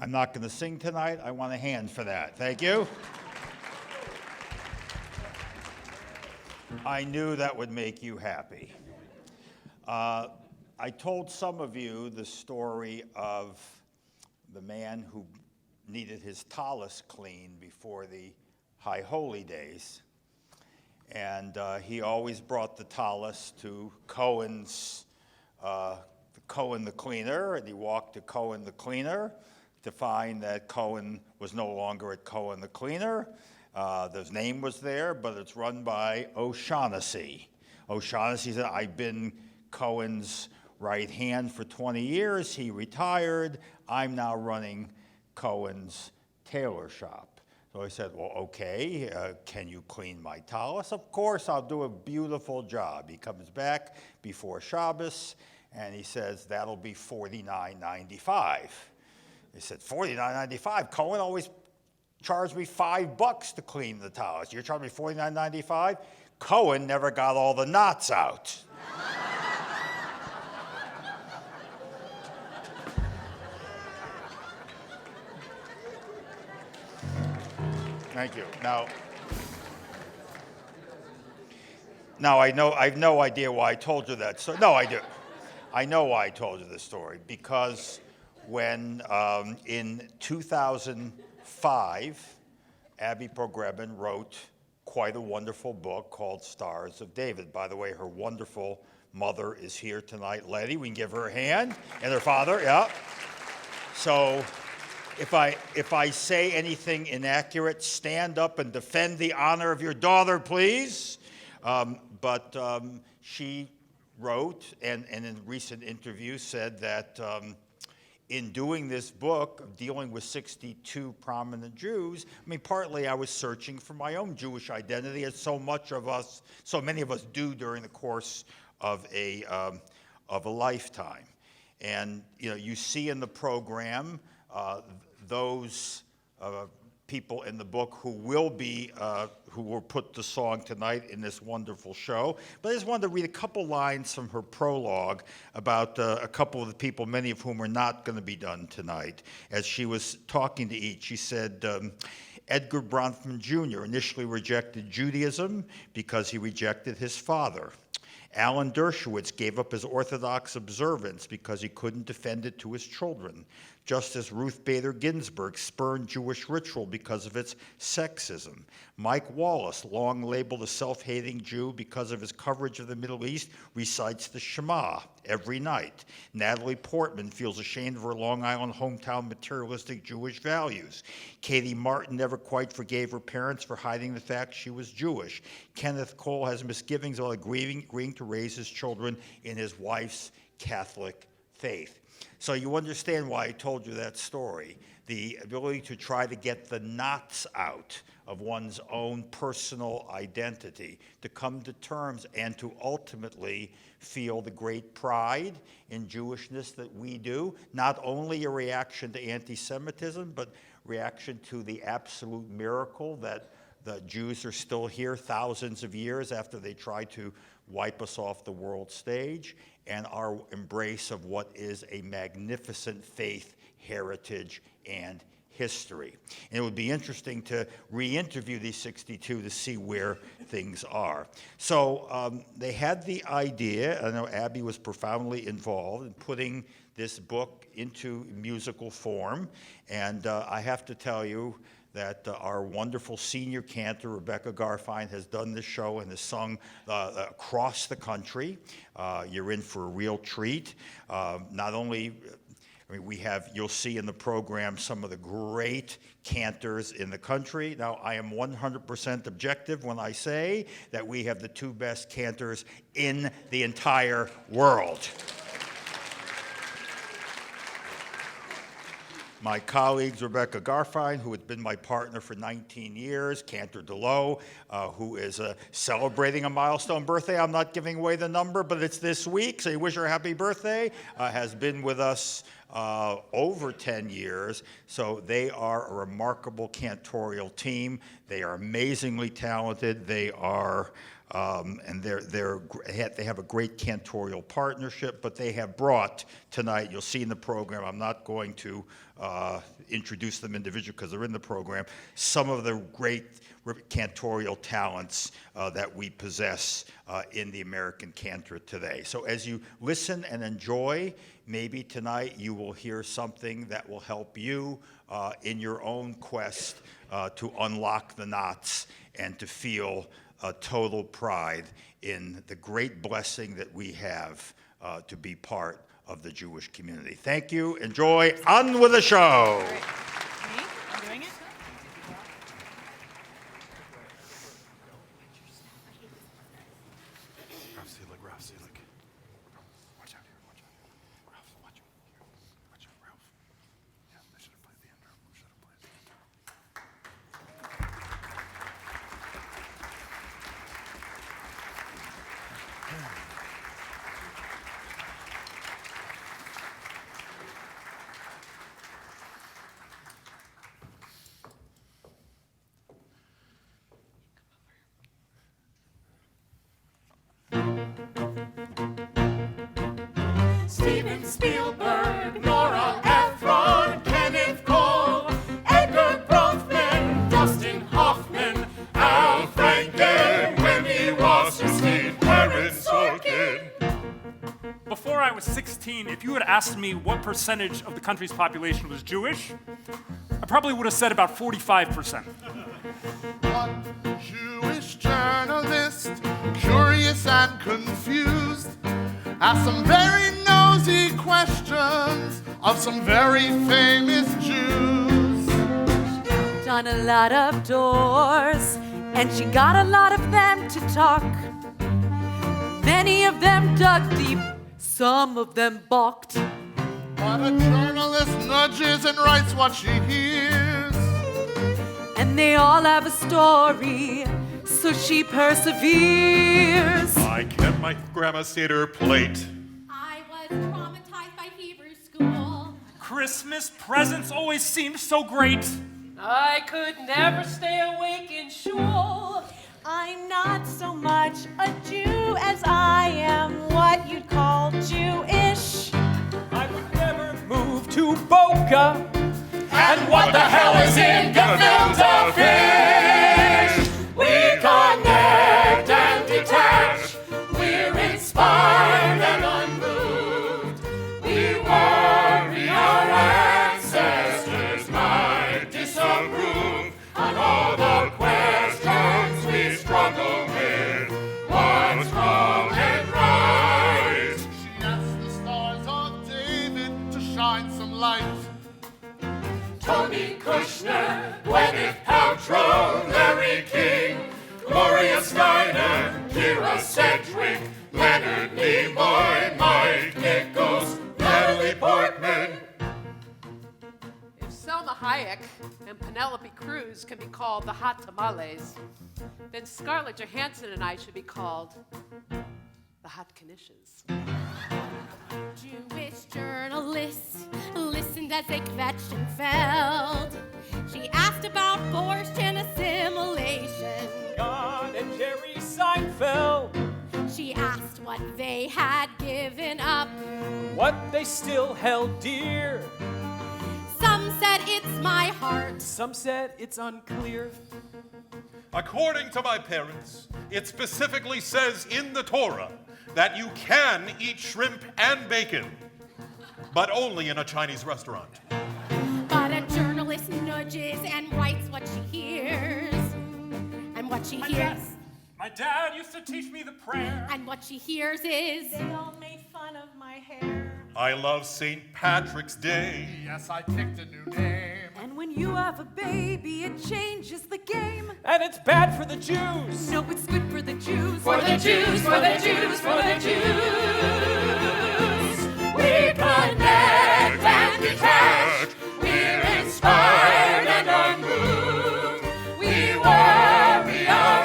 I'm not going to sing tonight. I want a hand for that. Thank you. I knew that would make you happy. I told some of you the story of the man who needed his tallis cleaned before the High Holy Days. And he always brought the tallis to Cohen the cleaner, and he walked to Cohen the cleaner to find that Cohen was no longer at Cohen the cleaner. His name was there, but it's run by O'Shaughnessy. O'Shaughnessy said, I've been Cohen's right hand for 20 years. He retired. I'm now running Cohen's tailor shop. So I said, well, okay, can you clean my tallis? Of course, I'll do a beautiful job. He comes back before Shabbos, and he says, that'll be $49.95. He said, $49.95? Cohen always charged me $5 to clean the tallis. You're charging me $49.95? Cohen never got all the knots out. Thank you. Now I have no idea why I told you that. So no, I do. I know why I told you this story, because when in 2005, Abby Pogrebin wrote quite a wonderful book called Stars of David. By the way, her wonderful mother is here tonight, Letty. We can give her a hand, and her father, yeah. So if I say anything inaccurate, stand up and defend the honor of your daughter, please. But she wrote, and in recent interviews said that in doing this book, dealing with 62 prominent Jews, I mean, partly I was searching for my own Jewish identity, as so many of us do during the course of a lifetime. And you see in the program those people in the book who will put the song tonight in this wonderful show. But I just wanted to read a couple lines from her prologue about a couple of the people, many of whom are not going to be done tonight. As she was talking to each, she said, Edgar Bronfman Jr. initially rejected Judaism because he rejected his father. Alan Dershowitz gave up his Orthodox observance because he couldn't defend it to his children. Justice Ruth Bader Ginsburg spurned Jewish ritual because of its sexism. Mike Wallace, long labeled a self-hating Jew because of his coverage of the Middle East, recites the Shema every night. Natalie Portman feels ashamed of her Long Island hometown materialistic Jewish values. Katie Martin never quite forgave her parents for hiding the fact she was Jewish. Kenneth Cole has misgivings about agreeing to raise his children in his wife's Catholic faith. So you understand why I told you that story. The ability to try to get the knots out of one's own personal identity, to come to terms and to ultimately feel the great pride in Jewishness that we do, not only a reaction to anti-Semitism, but reaction to the absolute miracle that the Jews are still here thousands of years after they tried to wipe us off the world stage, and our embrace of what is a magnificent faith, heritage, and history. And it would be interesting to re-interview these 62 to see where things are. So they had the idea, I know Abby was profoundly involved in putting this book into musical form, and I have to tell you that our wonderful senior cantor, Rebecca Garfine, has done this show and has sung across the country. You're in for a real treat. Not only, you'll see in the program some of the great cantors in the country. Now, I am 100% objective when I say that we have the two best cantors in the entire world. My colleagues, Rebecca Garfine, who has been my partner for 19 years, Cantor DeLoe, who is celebrating a milestone birthday. I'm not giving away the number, but it's this week, so you wish her a happy birthday, has been with us over 10 years. So they are a remarkable cantorial team. They are amazingly talented. They are and they have a great cantorial partnership, but they have brought tonight, you'll see in the program, I'm not going to introduce them individually because they're in the program, some of the great cantorial talents that we possess in the American cantor today. So as you listen and enjoy, maybe tonight you will hear something that will help you in your own quest to unlock the knots and to feel total pride in the great blessing that we have to be part of the Jewish community. Thank you. Enjoy. On with the show. All right. Me? I'm doing it? Ralph, see, look. Watch out here, watch out. Ralph, watch him. Watch out, Ralph. Yeah, they should have played the intro. Steven Spielberg, Nora Ephron, Kenneth Cole, Edgar Bronfman, Dustin Hoffman, Al Franken, Wendy Wasserstein, Aaron Sorkin. Before I was 16, if you had asked me what percentage of the country's population was Jewish, I probably would have said about 45%. One Jewish journalist, curious and confused, asked some very nosy questions of some very famous Jews. Done a lot of doors, and she got a lot of them to talk. Many of them dug deep, some of them balked. But a journalist nudges and writes what she hears. And they all have a story, so she perseveres. I kept my grandma Seder plate. I was traumatized by Hebrew school. Christmas presents always seemed so great. I could never stay awake in shul. I'm not so much a Jew as I am what you'd call Jewish. I would never move to Boca. And what the hell is in gefilte fish? We connect and detach. We're inspired and unmoved. We worry our ancestors might disapprove on all the questions we struggle with. What's wrong and right? She asked the stars of David to shine some light. Tony Kushner, Gwyneth Paltrow, Larry King, Gloria Steinem, Kira Sedgwick, Leonard Nimoy, Mike Nichols, Natalie Portman. If Selma Hayek and Penelope Cruz can be called the hot tamales, then Scarlett Johansson and I should be called the hot knishes. Jewish journalist listened as they kvetched and felled. She asked about borscht and assimilation. John and Jerry Seinfeld, She asked what they had given up. what they still held dear. Some said it's my heart. Some said it's unclear. According to my parents, it specifically says in the Torah that you can eat shrimp and bacon, but only in a Chinese restaurant. But a journalist nudges and writes what she hears. And what she hears. My dad used to teach me the prayer. And what she hears is. They all made fun of my hair. I love St. Patrick's Day. Yes, I picked a new name. And when you have a baby, it changes the game. And it's bad for the Jews. No, it's good for the Jews. For the Jews, for the Jews, for the Jews. We connect and detach. We're inspired and unmoved. We worry our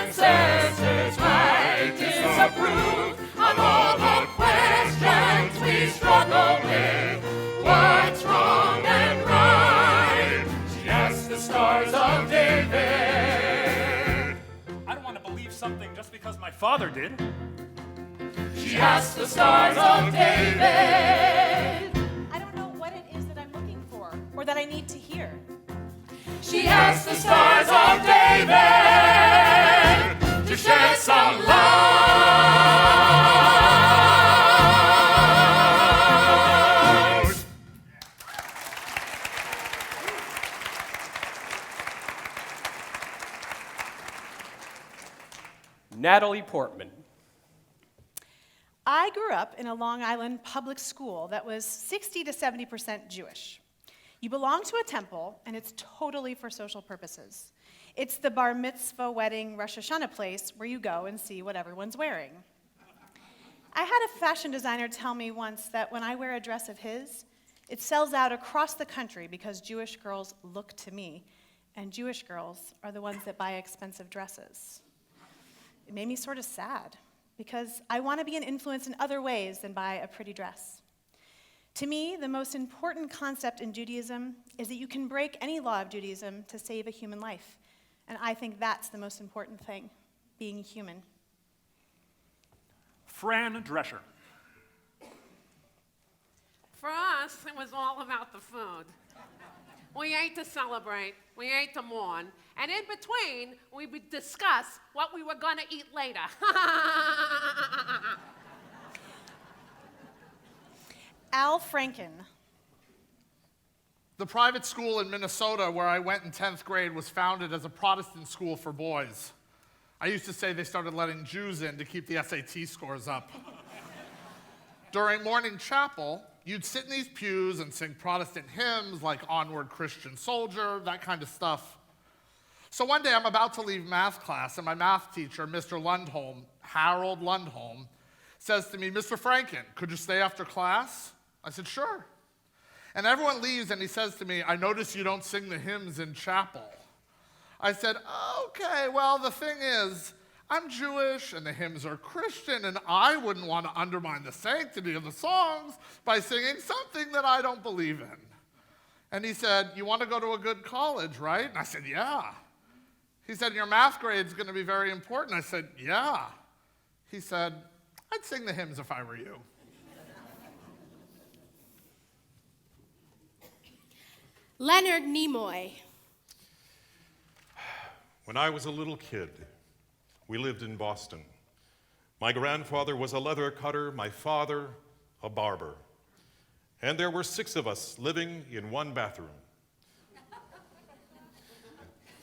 ancestors might disapprove on all the questions we struggle with. What's wrong and right? She asked the stars of David. I don't want to believe something just because my father did. She asked the stars of David. I don't know what it is that I'm looking for. that I need to hear. She asked the stars of David to shed some light. Natalie Portman. I grew up in a Long Island public school that was 60 to 70% Jewish. You belong to a temple, and it's totally for social purposes. It's the bar mitzvah, wedding, Rosh Hashanah place where you go and see what everyone's wearing. I had a fashion designer tell me once that when I wear a dress of his, it sells out across the country because Jewish girls look to me, and Jewish girls are the ones that buy expensive dresses. It made me sort of sad, because I want to be an influence in other ways than buy a pretty dress. To me, the most important concept in Judaism is that you can break any law of Judaism to save a human life. And I think that's the most important thing, being human. Fran Drescher. For us, it was all about the food. We ate to celebrate, we ate to mourn, and in between, we would discuss what we were going to eat later. Al Franken. The private school in Minnesota where I went in 10th grade was founded as a Protestant school for boys. I used to say they started letting Jews in to keep the SAT scores up. During morning chapel, you'd sit in these pews and sing Protestant hymns like Onward Christian Soldier, that kind of stuff. So one day I'm about to leave math class, and my math teacher, Mr. Lundholm, Harold Lundholm, says to me, "Mr. Franken, could you stay after class?" I said, "Sure." And everyone leaves, and he says to me, "I notice you don't sing the hymns in chapel." I said, "Okay, well, the thing is, I'm Jewish, and the hymns are Christian, and I wouldn't want to undermine the sanctity of the songs by singing something that I don't believe in." And he said, "You want to go to a good college, right?" And I said, "Yeah." He said, "Your math grade's going to be very important." I said, "Yeah." He said, "I'd sing the hymns if I were you." Leonard Nimoy. When I was a little kid, we lived in Boston. My grandfather was a leather cutter, my father a barber. And there were 6 of us living in one bathroom.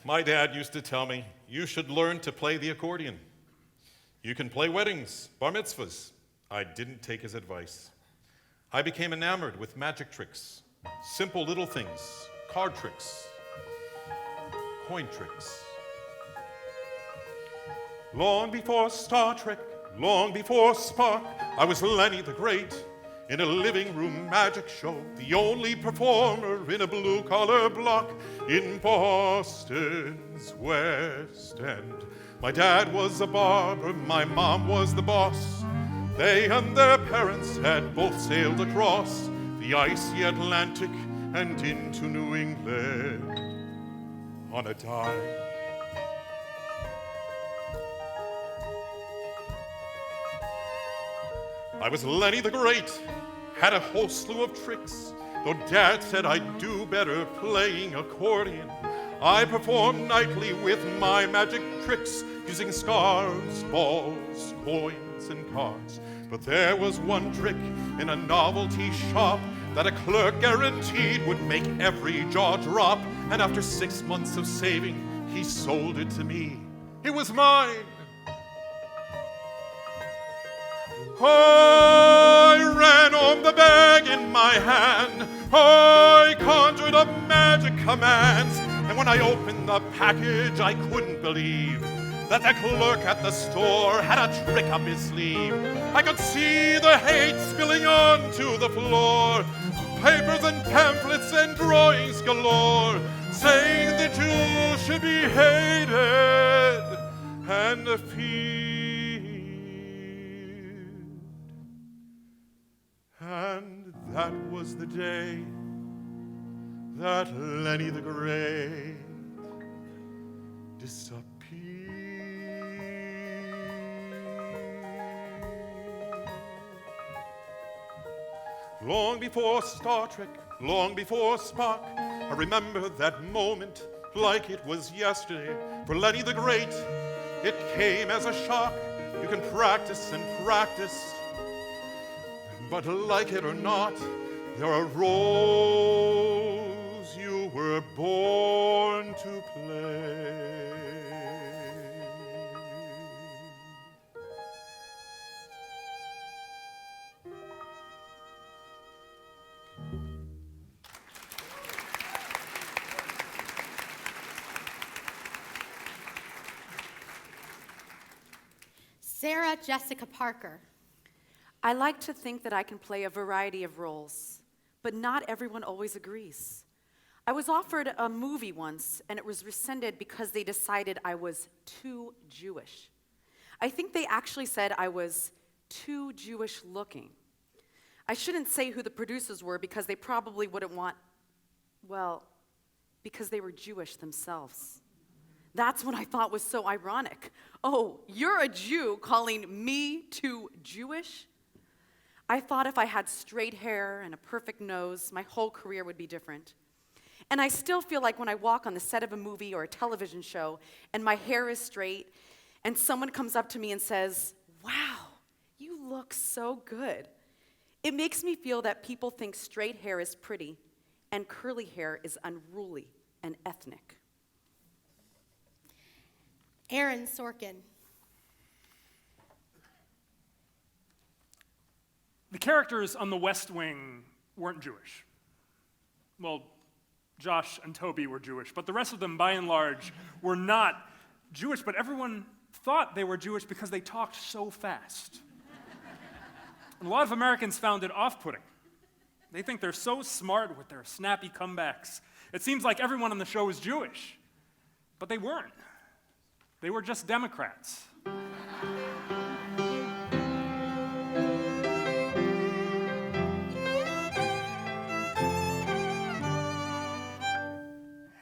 My dad used to tell me, "You should learn to play the accordion. You can play weddings, bar mitzvahs." I didn't take his advice. I became enamored with magic tricks, simple little things, card tricks, coin tricks. Long before Star Trek, long before Spock, I was Lenny the Great in a living room magic show, the only performer in a blue-collar block in Boston's West End. My dad was a barber, my mom was the boss. They and their parents had both sailed across the icy Atlantic and into New England on a dime. I was Lenny the Great, had a whole slew of tricks. Though Dad said I'd do better playing accordion, I performed nightly with my magic tricks, using scarves, balls, coins, and cards. But there was one trick in a novelty shop that a clerk guaranteed would make every jaw drop. And after 6 months of saving, he sold it to me. It was mine. I ran on the bag in my hand. I conjured up magic commands. And when I opened the package, I couldn't believe that the clerk at the store had a trick up his sleeve. I could see the hate spilling onto the floor, papers and pamphlets and drawings galore, saying the Jews should be hated and feared. And that was the day that Lenny the Great disappeared. Long before Star Trek, long before Spock, I remember that moment like it was yesterday. For Lenny the Great, it came as a shock. You can practice and practice, but like it or not, there are roles you were born to play. Sarah Jessica Parker. I like to think that I can play a variety of roles, but not everyone always agrees. I was offered a movie once, and it was rescinded because they decided I was too Jewish. I think they actually said I was too Jewish looking. I shouldn't say who the producers were because they probably wouldn't want, well, because they were Jewish themselves. That's what I thought was so ironic. Oh, you're a Jew calling me too Jewish? I thought if I had straight hair and a perfect nose, my whole career would be different. And I still feel like when I walk on the set of a movie or a television show and my hair is straight and someone comes up to me and says, "Wow, you look so good," it makes me feel that people think straight hair is pretty and curly hair is unruly and ethnic. Aaron Sorkin. The characters on The West Wing weren't Jewish. Well, Josh and Toby were Jewish, but the rest of them, by and large, were not Jewish, but everyone thought they were Jewish because they talked so fast. And a lot of Americans found it off-putting. They think they're so smart with their snappy comebacks. It seems like everyone on the show is Jewish, but they weren't. They were just Democrats.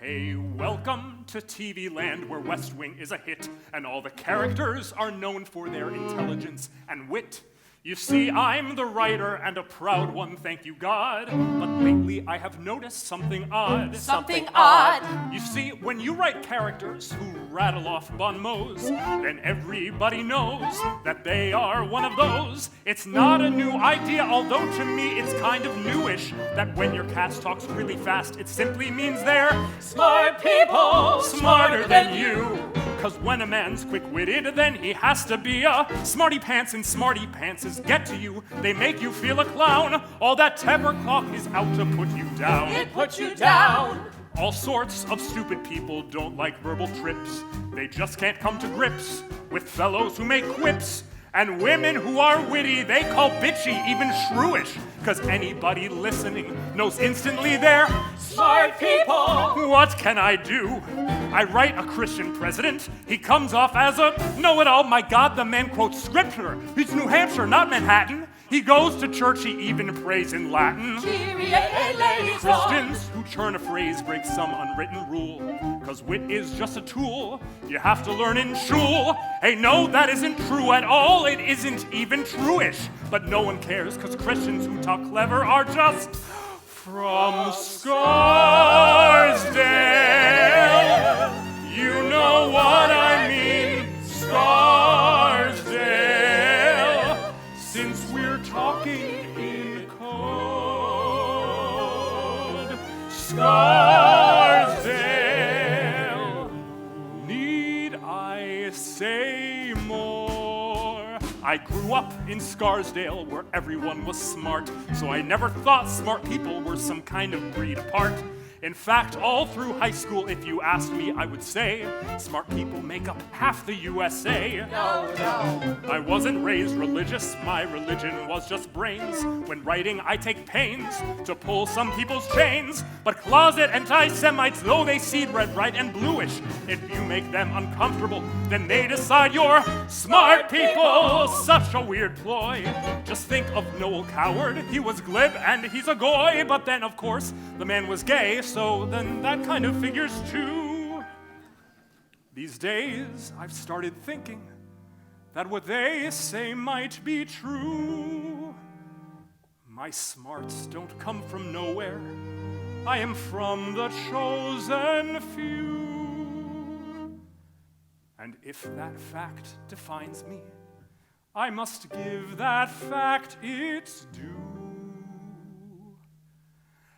Hey, welcome to TV land where West Wing is a hit and all the characters are known for their intelligence and wit. You see, I'm the writer and a proud one, thank you God. But lately I have noticed something odd. Something odd. You see, when you write characters who rattle off bon mots, then everybody knows that they are one of those. It's not a new idea, although to me it's kind of newish, that when your cast talks really fast, it simply means they're smart people, smarter than you. 'Cause when a man's quick-witted, then he has to be a smarty pants, and smarty pantses get to you. They make you feel a clown. All that Tevercloth is out to put you down. It puts you down. All sorts of stupid people don't like verbal trips. They just can't come to grips with fellows who make quips. And women who are witty, they call bitchy, even shrewish. 'Cause anybody listening knows instantly they're smart people. What can I do? I write a Christian president. He comes off as a know-it-all. My God, the man quotes scripture. He's New Hampshire, not Manhattan. He goes to church, he even prays in Latin. Christians who churn a phrase break some unwritten rule. 'Cause wit is just a tool you have to learn in shul. Hey, no, that isn't true at all. It isn't even true-ish. But no one cares, 'cause Christians who talk clever are just from Scarsdale. You know what I mean, Scarsdale. Since we're talking in code, Scarsdale. Need I say more? I grew up in Scarsdale where everyone was smart, so I never thought smart people were some kind of breed apart. In fact, all through high school, if you asked me, I would say smart people make up half the USA. No. I wasn't raised religious, my religion was just brains. When writing, I take pains to pull some people's chains. But closet anti-Semites, though they seed red, bright, and bluish, if you make them uncomfortable, then they decide you're smart people. Such a weird ploy. Just think of Noel Coward. He was glib and he's a goy, but then, of course, the man was gay, so then that kind of figures too. These days, I've started thinking that what they say might be true. My smarts don't come from nowhere. I am from the chosen few. And if that fact defines me, I must give that fact its due.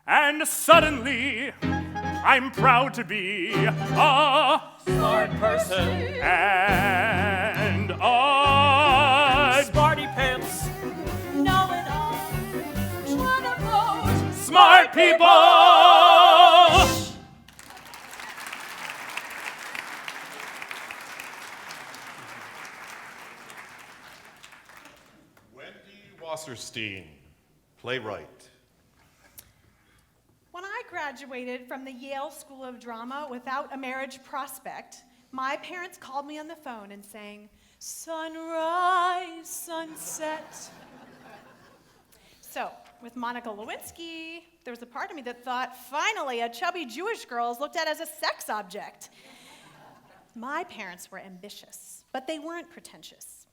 And suddenly, I'm proud to be a Smart person. and a Smarty pants. Know it all. Trying to vote. smart people. Wendy Wasserstein, playwright. When I graduated from the Yale School of Drama without a marriage prospect, my parents called me on the phone and sang, "Sunrise, sunset." So, with Monica Lewinsky, there was a part of me that thought, finally, a chubby Jewish girl is looked at as a sex object. My parents were ambitious, but they weren't pretentious.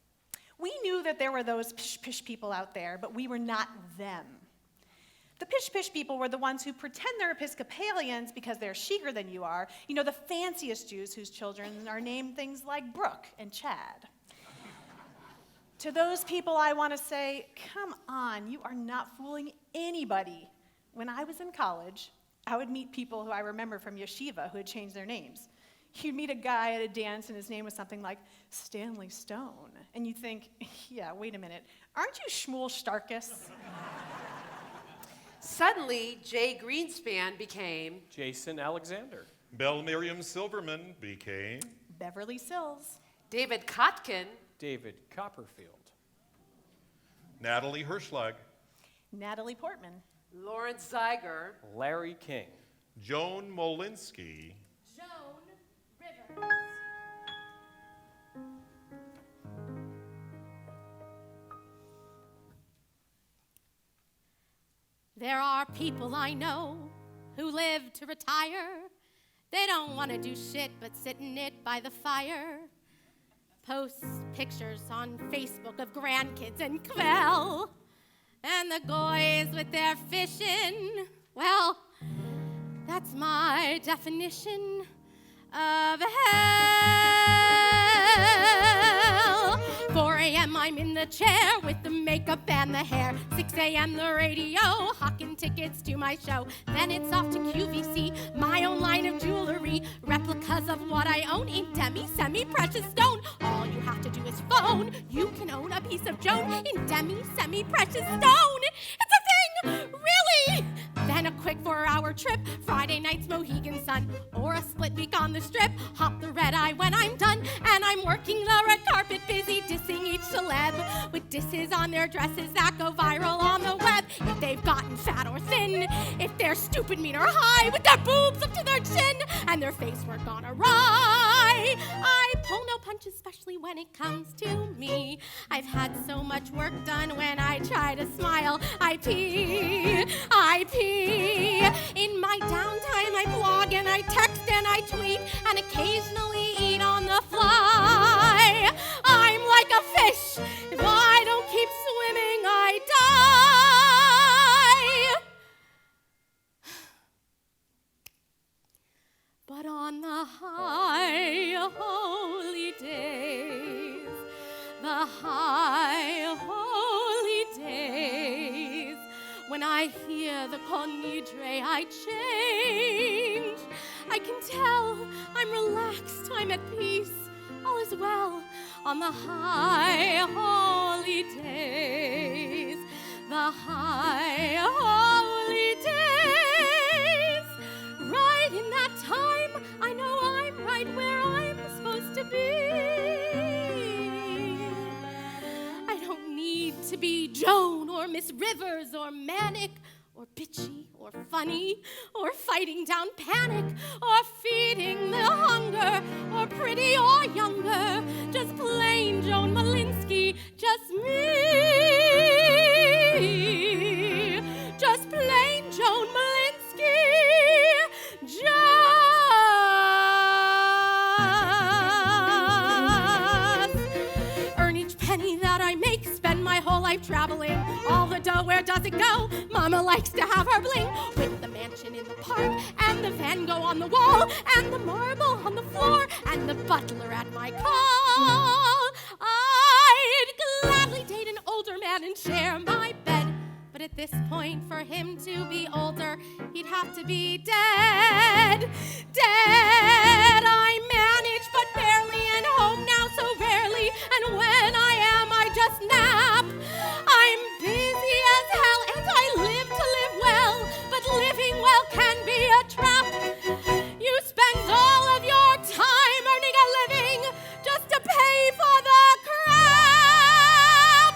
We knew that there were those pish-pish people out there, but we were not them. The pish-pish people were the ones who pretend they're Episcopalians because they're chicer than you are. You know, the fanciest Jews whose children are named things like Brooke and Chad. To those people, I want to say, come on, you are not fooling anybody. When I was in college, I would meet people who I remember from yeshiva who had changed their names. You'd meet a guy at a dance and his name was something like Stanley Stone. And you'd think, yeah, wait a minute, aren't you Shmuel Starkus? Suddenly, Jay Greenspan became Jason Alexander. Belle Miriam Silverman became Beverly Sills. David Kotkin, David Copperfield. Natalie Hirschlag, Natalie Portman. Lawrence Zeiger, Larry King. Joan Molinsky, Joan Rivers. There are people I know who live to retire. They don't want to do shit but sit and knit by the fire. Posts pictures on Facebook of grandkids and quell. And the goys with their fishing. Well, that's my definition of hell. 4 a.m. I'm in the chair with the makeup and the hair. 6 a.m. the radio, hawking tickets to my show. Then it's off to QVC, my own line of jewelry. Replicas of what I own in demi, semi-precious stone. All you have to do is phone. You can own a piece of Joan in demi, semi-precious stone. It's a thing, really! Then a quick 4-hour trip, Friday night's Mohegan Sun, or a split week on the strip, hop the red eye when I'm done, and I'm working the red carpet, busy dissing each celeb, with disses on their dresses that go viral on the web, if they've gotten fat or thin, if they're stupid, mean, or high, with their boobs up to their chin, and their face work gone awry. I pull no punches, especially when it comes to me. I've had so much work done when I try to smile, I pee. In my downtime, I blog and I text and I tweet and occasionally eat on the fly. I'm like a fish. If I don't keep swimming, I die. But on the high holy days, the high holy days, when I hear the Kol Nidre, I change. I can tell I'm relaxed, I'm at peace, all is well on the high holy days, the high holy days. Right in that time, I know I'm right where I'm supposed to be. I don't need to be Joan or Miss Rivers or manic or bitchy or funny or fighting down panic or feeding the hunger or pretty or younger. Just plain Joan Molinsky, just me. Just plain Joan Molinsky, just earn each penny that I make, spend my whole life traveling. All the dough, where does it go? Mama likes to have her bling with the mansion in the park, and the Van Gogh on the wall, and the marble on the floor, and the butler at my call. I'd gladly date an older man and share my bed. But at this point, for him to be older, he'd have to be dead. Dead, I manage but barely, and home now so rarely, and when I am, I just nap. I'm busy as hell, and I live to live well, but living well can be a trap. You spend all of your time earning a living just to pay for the crap.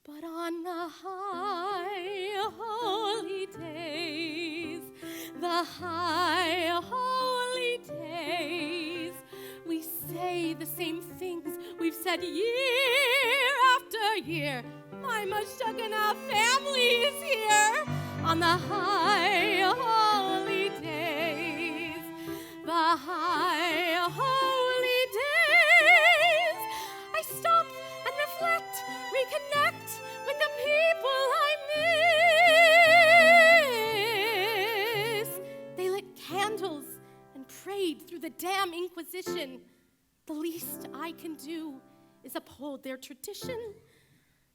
But on the high holy days, the high holy days, we say the same things we've said year after year. My Meshuggah family is here on the high holy days, the high holy days. I stop and reflect, reconnect with the people I miss. They lit candles and prayed through the damn Inquisition. The least I can do is uphold their tradition.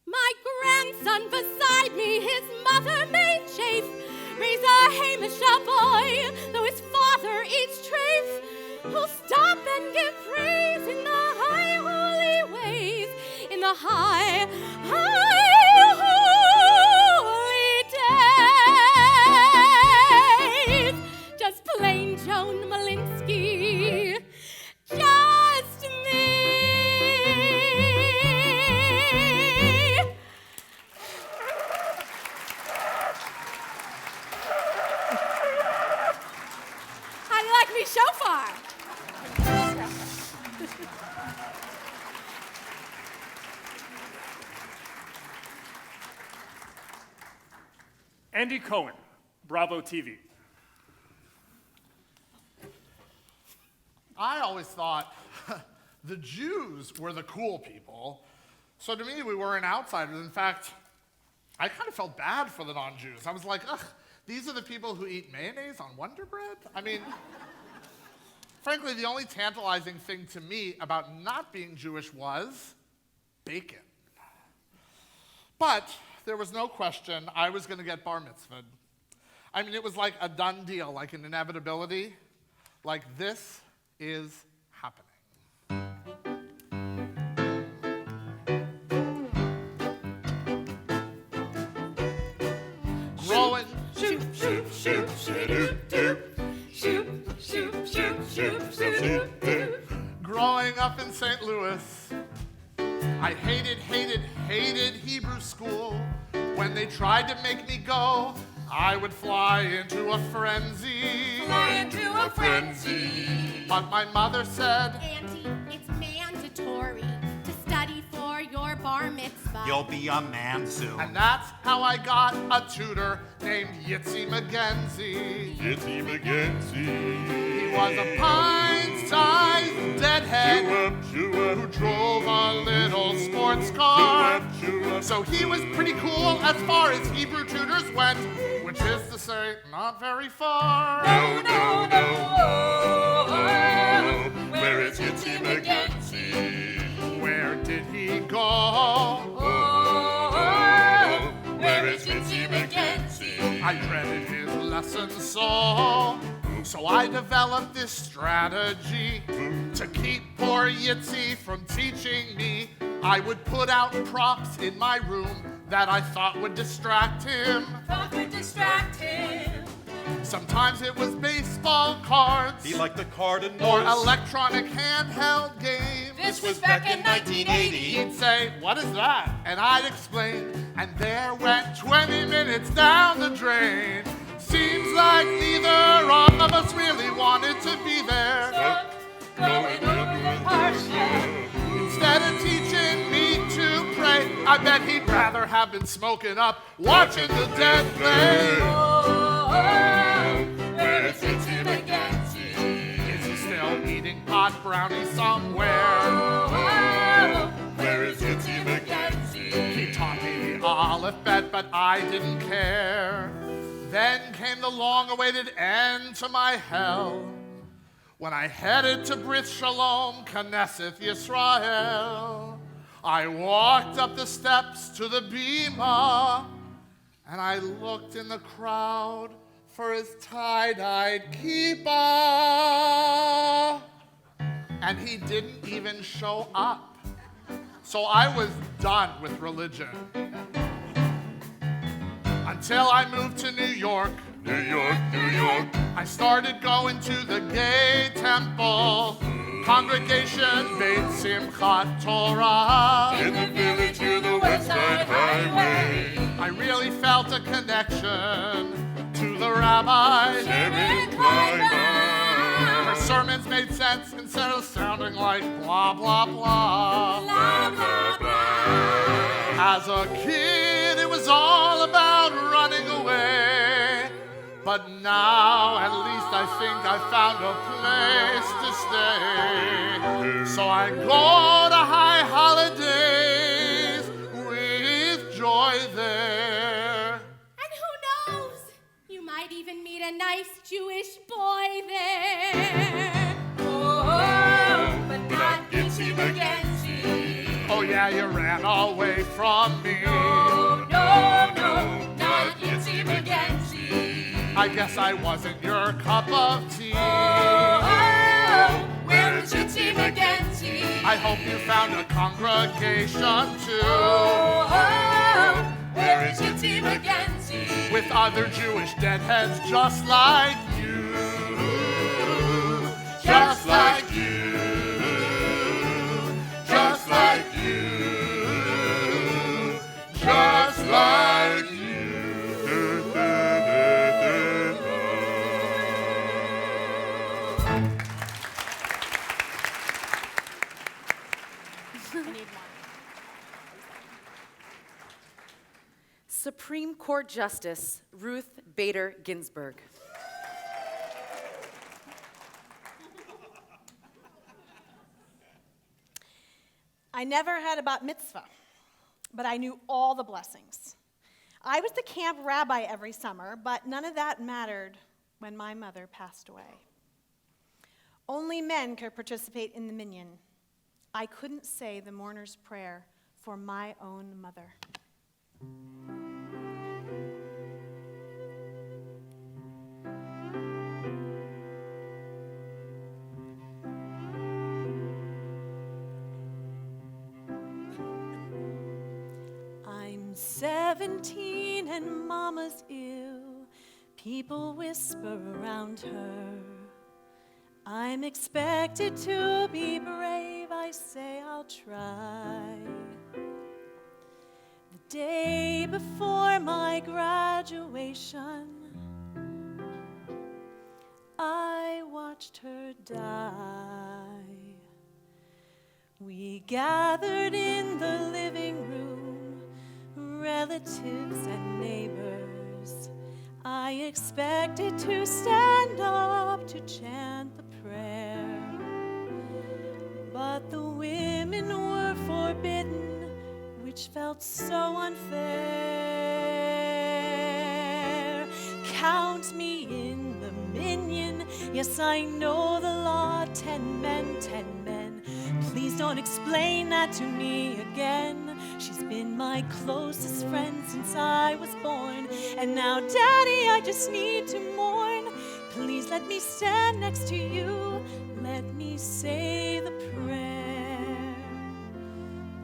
My grandson beside me, his mother may chafe, raise a Hamish boy, though his father eats trafe. Who'll stop and give praise in the high holy ways, in the high holy days. Just plain Joan Malinsky, just me. How do you like me so far? Andy Cohen, Bravo TV. I always thought the Jews were the cool people. So to me, we weren't outsiders. In fact, I kind of felt bad for the non-Jews. I was like, ugh, these are the people who eat mayonnaise on Wonder Bread? I mean, frankly, the only tantalizing thing to me about not being Jewish was bacon. But there was no question I was going to get bar mitzvahed. I mean, it was like a done deal, like an inevitability. Like, this is happening. Growing, Shoot, shoot, shoot, shoot, shoot, shoot, shoot, shoot, shoot, shoot, shoot. growing up in St. Louis, I hated Hebrew school. When they tried to make me go, I would fly into a frenzy. But my mother said, Auntie, it's mandatory to study for your bar mitzvah. You'll be a man soon. and that's how I got a tutor named Yitzi McGenzie. Yitzi McGenzie. He was a pint-sized deadhead who drove a little sports car. So he was pretty cool as far as Hebrew tutors went, which is to say, not very far. Where is Yitzi McGenzie? Where did he go? Where is Yitzi McGenzie? I dreaded his lessons so I developed this strategy to keep poor Yitzi from teaching me. I would put out props in my room that I thought would distract him. Sometimes it was baseball cards He liked the Cardinals. or electronic handheld games. This was back in 1980. He'd say, "What is that?" And I'd explain, and there went 20 minutes down the drain. Seems like neither of us really wanted to be there. Instead of teaching me to pray, I bet he'd rather have been smoking up, watching the dead play. Where is Yitzi McGenzie? Is he still eating pot brownies somewhere? Where is Yitzi McGenzie? He taught me the alphabet, but but I didn't care. Then came the long-awaited end to my hell, when I headed to Rodeph Sholom, Knesset Yisrael. I walked up the steps to the bima, and I looked in the crowd for his tie-dyed kippah. And he didn't even show up. So I was done with religion. Until I moved to New York. New York, New York. I started going to the gay temple, congregation Beit Simchat Torah. In the village near the West Side Highway. I really felt a connection to the rabbi. Sharon Kleinman. Her sermons made sense instead of sounding like blah, blah, blah. Blah, blah, blah. As a kid, it was all about running away. But now, at least I think I found a place to stay. So I go to high holidays with joy there. And who knows? You might even meet a nice Jewish boy there. Oh, but not Itchy McGinty. Oh yeah, you ran away from me. No, no, not Itchy McGinty. I guess I wasn't your cup of tea. Oh, where is Itchy McGinty? I hope you found a congregation too. Oh, where is Itchy McGinty? With other Jewish deadheads just like you. Just like you. Just like you. Just like you. Supreme Court Justice Ruth Bader Ginsburg. I never had a bat mitzvah, but I knew all the blessings. I was the camp rabbi every summer, but none of that mattered when my mother passed away. Only men could participate in the minyan. I couldn't say the mourner's prayer for my own mother. I'm 17 and mama's ill. People whisper around her. I'm expected to be brave. I say I'll try. The day before my graduation, I watched her die. We gathered in the living room, relatives and neighbors. I expected to stand up to chant the prayer, but the women were forbidden, which felt so unfair. Count me in the minyan, yes, I know the law, 10 men, 10 men. Please don't explain that to me again. She's been my closest friend since I was born, and now, Daddy, I just need to mourn. Please let me stand next to you, let me say the prayer.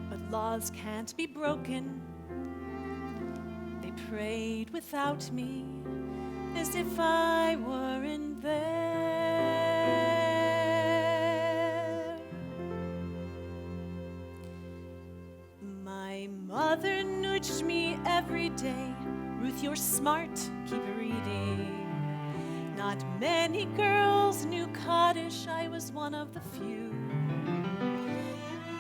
But laws can't be broken. They prayed without me, as if I weren't there. My mother nudged me every day. Ruth, you're smart, keep reading. Not many girls knew Kaddish, I was one of the few.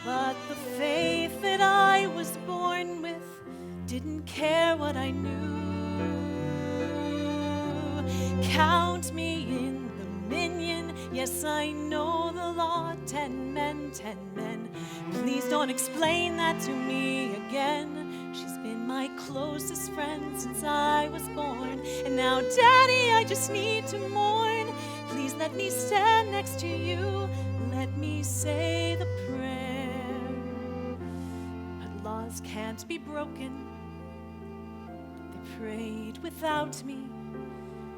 But the faith that I was born with didn't care what I knew. Count me in the minyan, yes, I know the law, 10 men, 10 men. Please don't explain that to me again. She's been my closest friend since I was born. And now, Daddy, I just need to mourn. Please let me stand next to you. Let me say the prayer. But laws can't be broken. They prayed without me,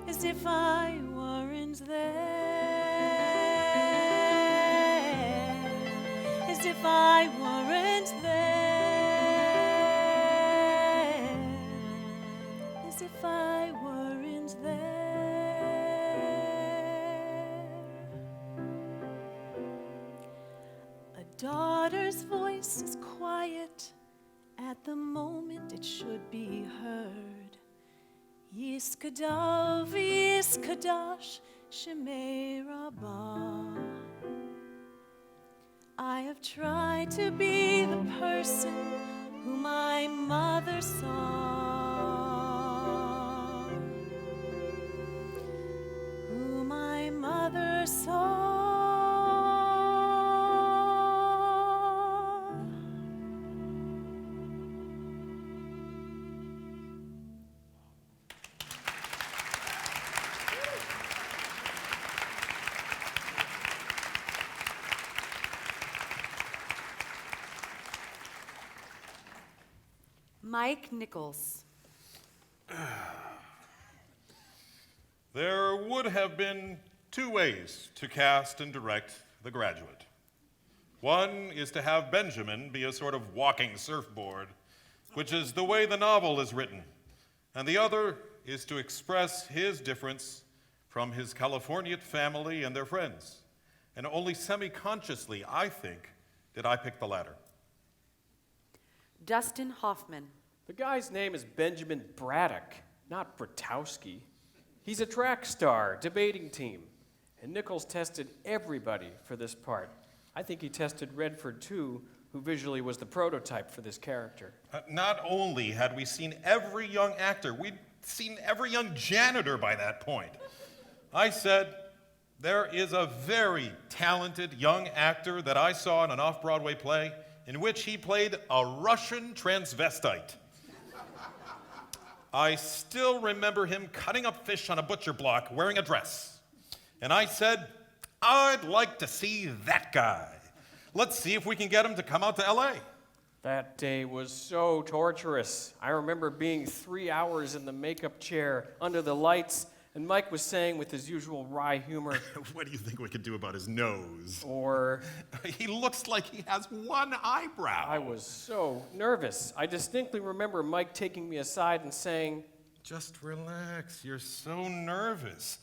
as if I weren't there, as if I weren't there, as if I weren't there. A daughter's voice is quiet at the moment it should be heard. Yiskadav, Yiskadash, Shemei Rabbah. I have tried to be the person who my mother saw, who my mother saw. Mike Nichols. There would have been two ways to cast and direct The Graduate. One is to have Benjamin be a sort of walking surfboard, which is the way the novel is written. And the other is to express his difference from his Californian family and their friends. And only semi-consciously, I think, did I pick the latter. Dustin Hoffman. The guy's name is Benjamin Braddock, not Bratowski. He's a track star, debating team. And Nichols tested everybody for this part. I think he tested Redford, too, who visually was the prototype for this character. Not only had we seen every young actor, we'd seen every young janitor by that point. I said, there is a very talented young actor that I saw in an off-Broadway play in which he played a Russian transvestite. I still remember him cutting up fish on a butcher block wearing a dress. And I said, I'd like to see that guy. Let's see if we can get him to come out to LA. That day was so torturous. I remember being 3 hours in the makeup chair under the lights, and Mike was saying with his usual wry humor, What do you think we could do about his nose? or... He looks like he has one eyebrow. I was so nervous. I distinctly remember Mike taking me aside and saying, Just relax. You're so nervous.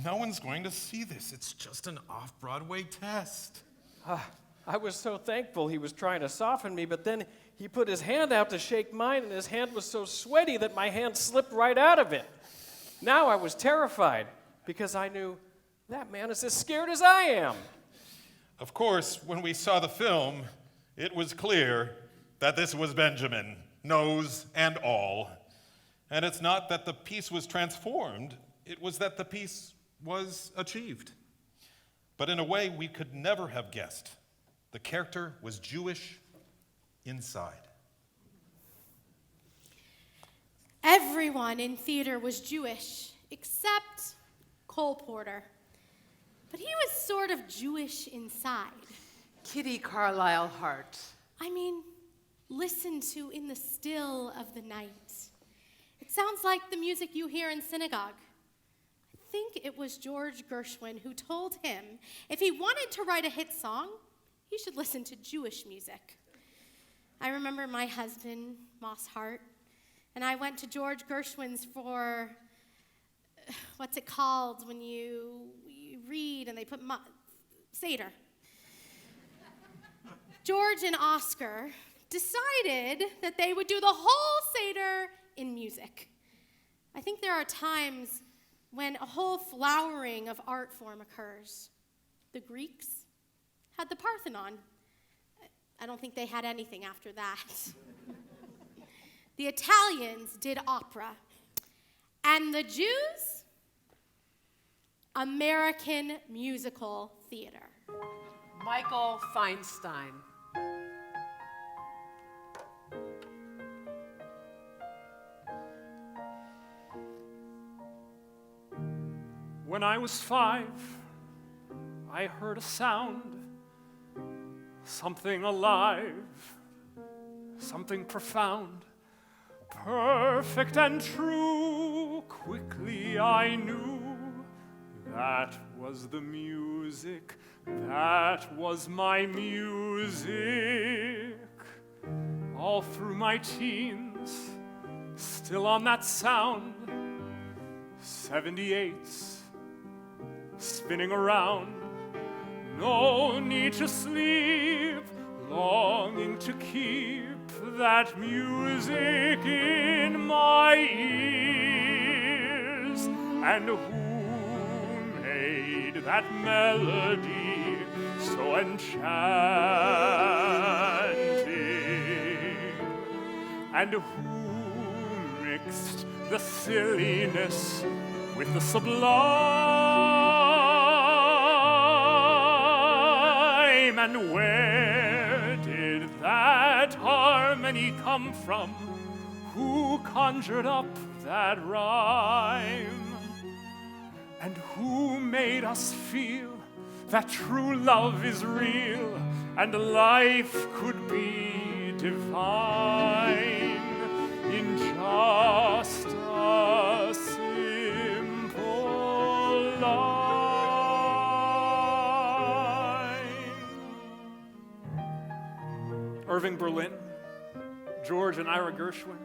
No one's going to see this. It's just an off-Broadway test. I was so thankful he was trying to soften me, but then he put his hand out to shake mine, and his hand was so sweaty that my hand slipped right out of it. Now I was terrified, because I knew that man is as scared as I am. Of course, when we saw the film, it was clear that this was Benjamin, nose and all. And it's not that the piece was transformed, it was that the piece was achieved. But in a way we could never have guessed. The character was Jewish inside. Everyone in theater was Jewish, except Cole Porter. But he was sort of Jewish inside. Kitty Carlisle Hart. I mean, listen to In the Still of the Night. It sounds like the music you hear in synagogue. I think it was George Gershwin who told him if he wanted to write a hit song, he should listen to Jewish music. I remember my husband, Moss Hart, and I went to George Gershwin's for, what's it called when you read and they put Seder. George and Oscar decided that they would do the whole Seder in music. I think there are times when a whole flowering of art form occurs. The Greeks had the Parthenon. I don't think they had anything after that. The Italians did opera. And the Jews, American musical theater. Michael Feinstein. When I was 5, I heard a sound, something alive, something profound, perfect and true. Quickly I knew that was the music, that was my music. All through my teens, still on that sound, 78s spinning around. No need to sleep, longing to keep that music in my ears. And who made that melody so enchanting? And who mixed the silliness with the sublime? And where did that harmony come from? Who conjured up that rhyme? And who made us feel that true love is real and life could be divine in just a simple line? Irving Berlin, George and Ira Gershwin,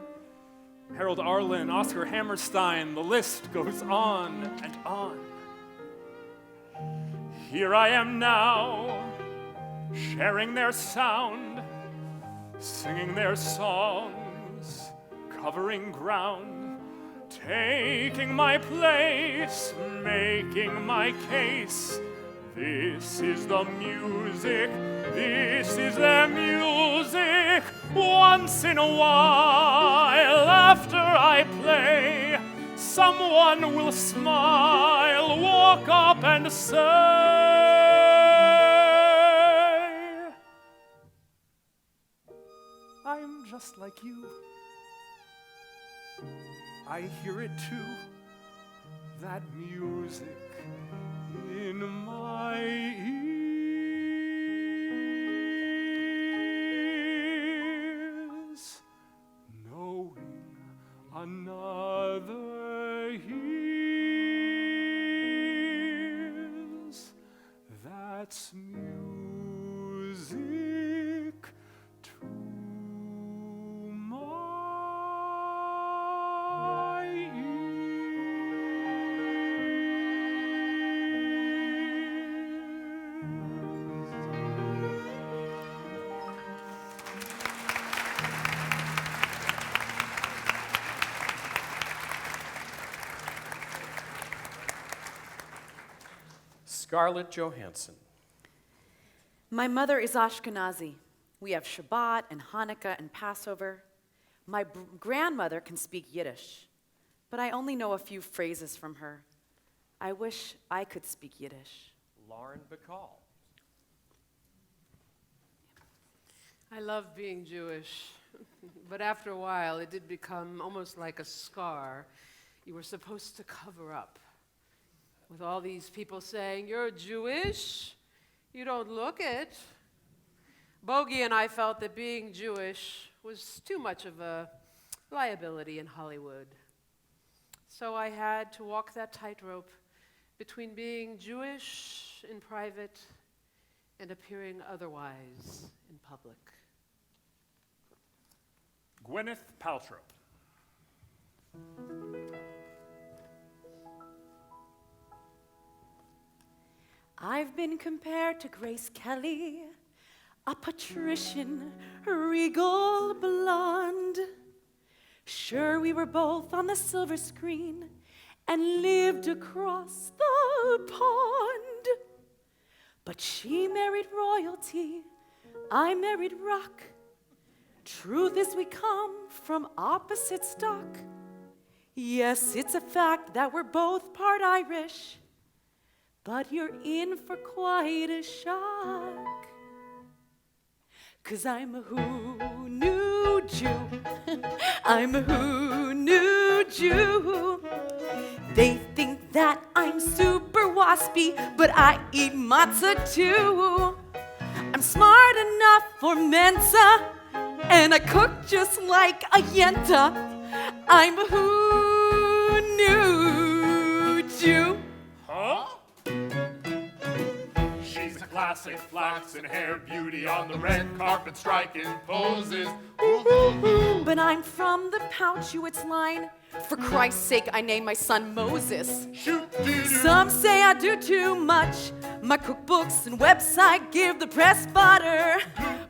Harold Arlen, Oscar Hammerstein, the list goes on and on. Here I am now, sharing their sound, singing their songs, covering ground, taking my place, making my case. This is the music, this is their music. Once in a while, after I play, someone will smile, walk up and say, I'm just like you. I hear it too, that music in my ears, knowing another hears. That's music to my Scarlett Johansson. My mother is Ashkenazi. We have Shabbat and Hanukkah and Passover. My grandmother can speak Yiddish, but I only know a few phrases from her. I wish I could speak Yiddish. Lauren Bacall. I love being Jewish, but after a while it did become almost like a scar you were supposed to cover up. With all these people saying, you're Jewish, you don't look it. Bogey and I felt that being Jewish was too much of a liability in Hollywood. So I had to walk that tightrope between being Jewish in private and appearing otherwise in public. Gwyneth Paltrow. I've been compared to Grace Kelly, a patrician, regal blonde. Sure, we were both on the silver screen and lived across the pond. But she married royalty, I married rock. Truth is we come from opposite stock. Yes, it's a fact that we're both part Irish, but you're in for quite a shock. 'Cause I'm a who knew Jew. I'm a who knew Jew. They think that I'm super waspy, but I eat matzah too. I'm smart enough for Mensa, and I cook just like a Yenta. I'm a who knew Jew. Huh? She's a classic flaxen hair beauty on the red carpet striking poses. But I'm from the Pouchowitz line. For Christ's sake, I named my son Moses. Some say I do too much. My cookbooks and website give the press fodder.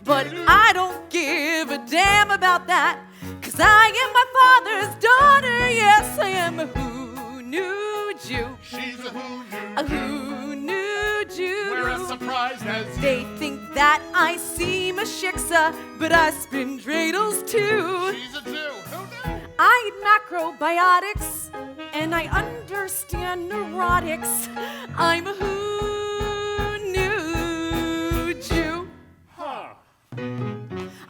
But I don't give a damn about that, 'cause I am my father's daughter. Yes, I am a who knew Jew. She's a who A who knew Jew. We're as surprised as you. They think that I seem a shiksa, but I spin dreidels too. She's a Jew. Who knew? I eat macrobiotics, and I understand neurotics. I'm a who knew Jew. Huh.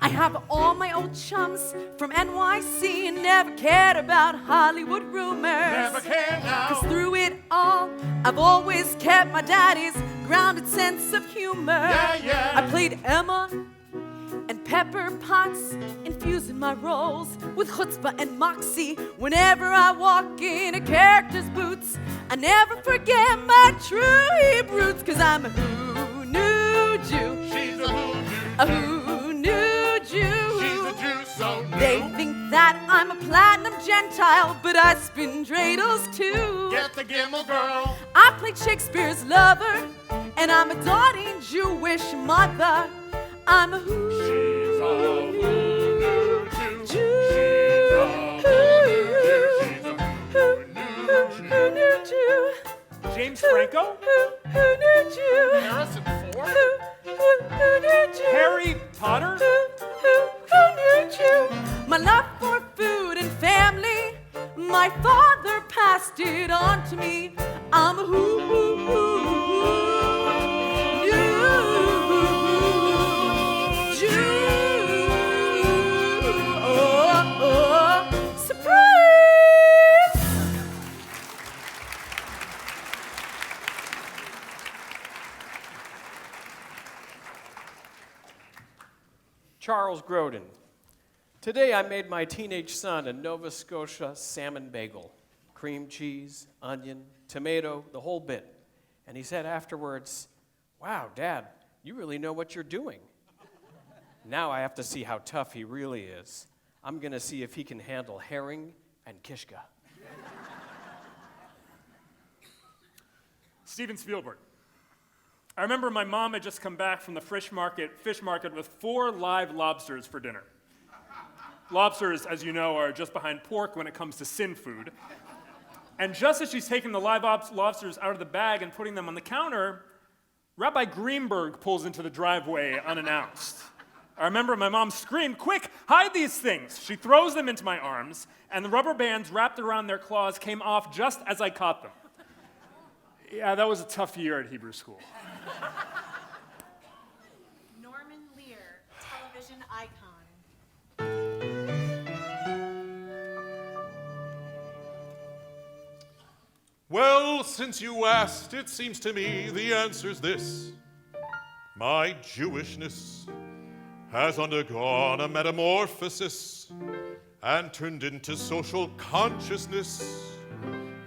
I have all my old chums from NYC and never cared about Hollywood rumors. Never can now. 'Cause through it all, I've always kept my daddy's grounded sense of humor. Yeah. I played Emma and Pepper Potts, infusing my roles with chutzpah and moxie. Whenever I walk in a character's boots, I never forget my true Hebrew roots, 'cause I'm a who knew Jew. She's a who knew. A who knew Jew. She's a Jew so new. They think that I'm a platinum Gentile, but I spin dreidels too. Get the Gimel girl. I played Shakespeare's lover, and I'm a doting Jewish mother. I'm a who. She's a who knew Jew. Jew. She's a who Who knew Jew? James Franco? Who knew Jew? Harrison Ford. Who knew Jew? Harry Potter? Who knew Jew? My love for food and family, my father passed it on to me. I'm a who knew Jew. Oh, surprise! Charles Grodin. Today I made my teenage son a Nova Scotia salmon bagel. Cream cheese, onion, tomato, the whole bit. And he said afterwards, "Wow, Dad, you really know what you're doing." Now I have to see how tough he really is. I'm going to see if he can handle herring and kishka. Steven Spielberg. I remember my mom had just come back from the fish market with 4 live lobsters for dinner. Lobsters, as you know, are just behind pork when it comes to sin food. And just as she's taking the live lobsters out of the bag and putting them on the counter, Rabbi Greenberg pulls into the driveway unannounced. I remember my mom screamed, "Quick, hide these things!" She throws them into my arms, and the rubber bands wrapped around their claws came off just as I caught them. Yeah, that was a tough year at Hebrew school. Norman Lear, television icon. Well, since you asked, it seems to me the answer's this. My Jewishness has undergone a metamorphosis and turned into social consciousness,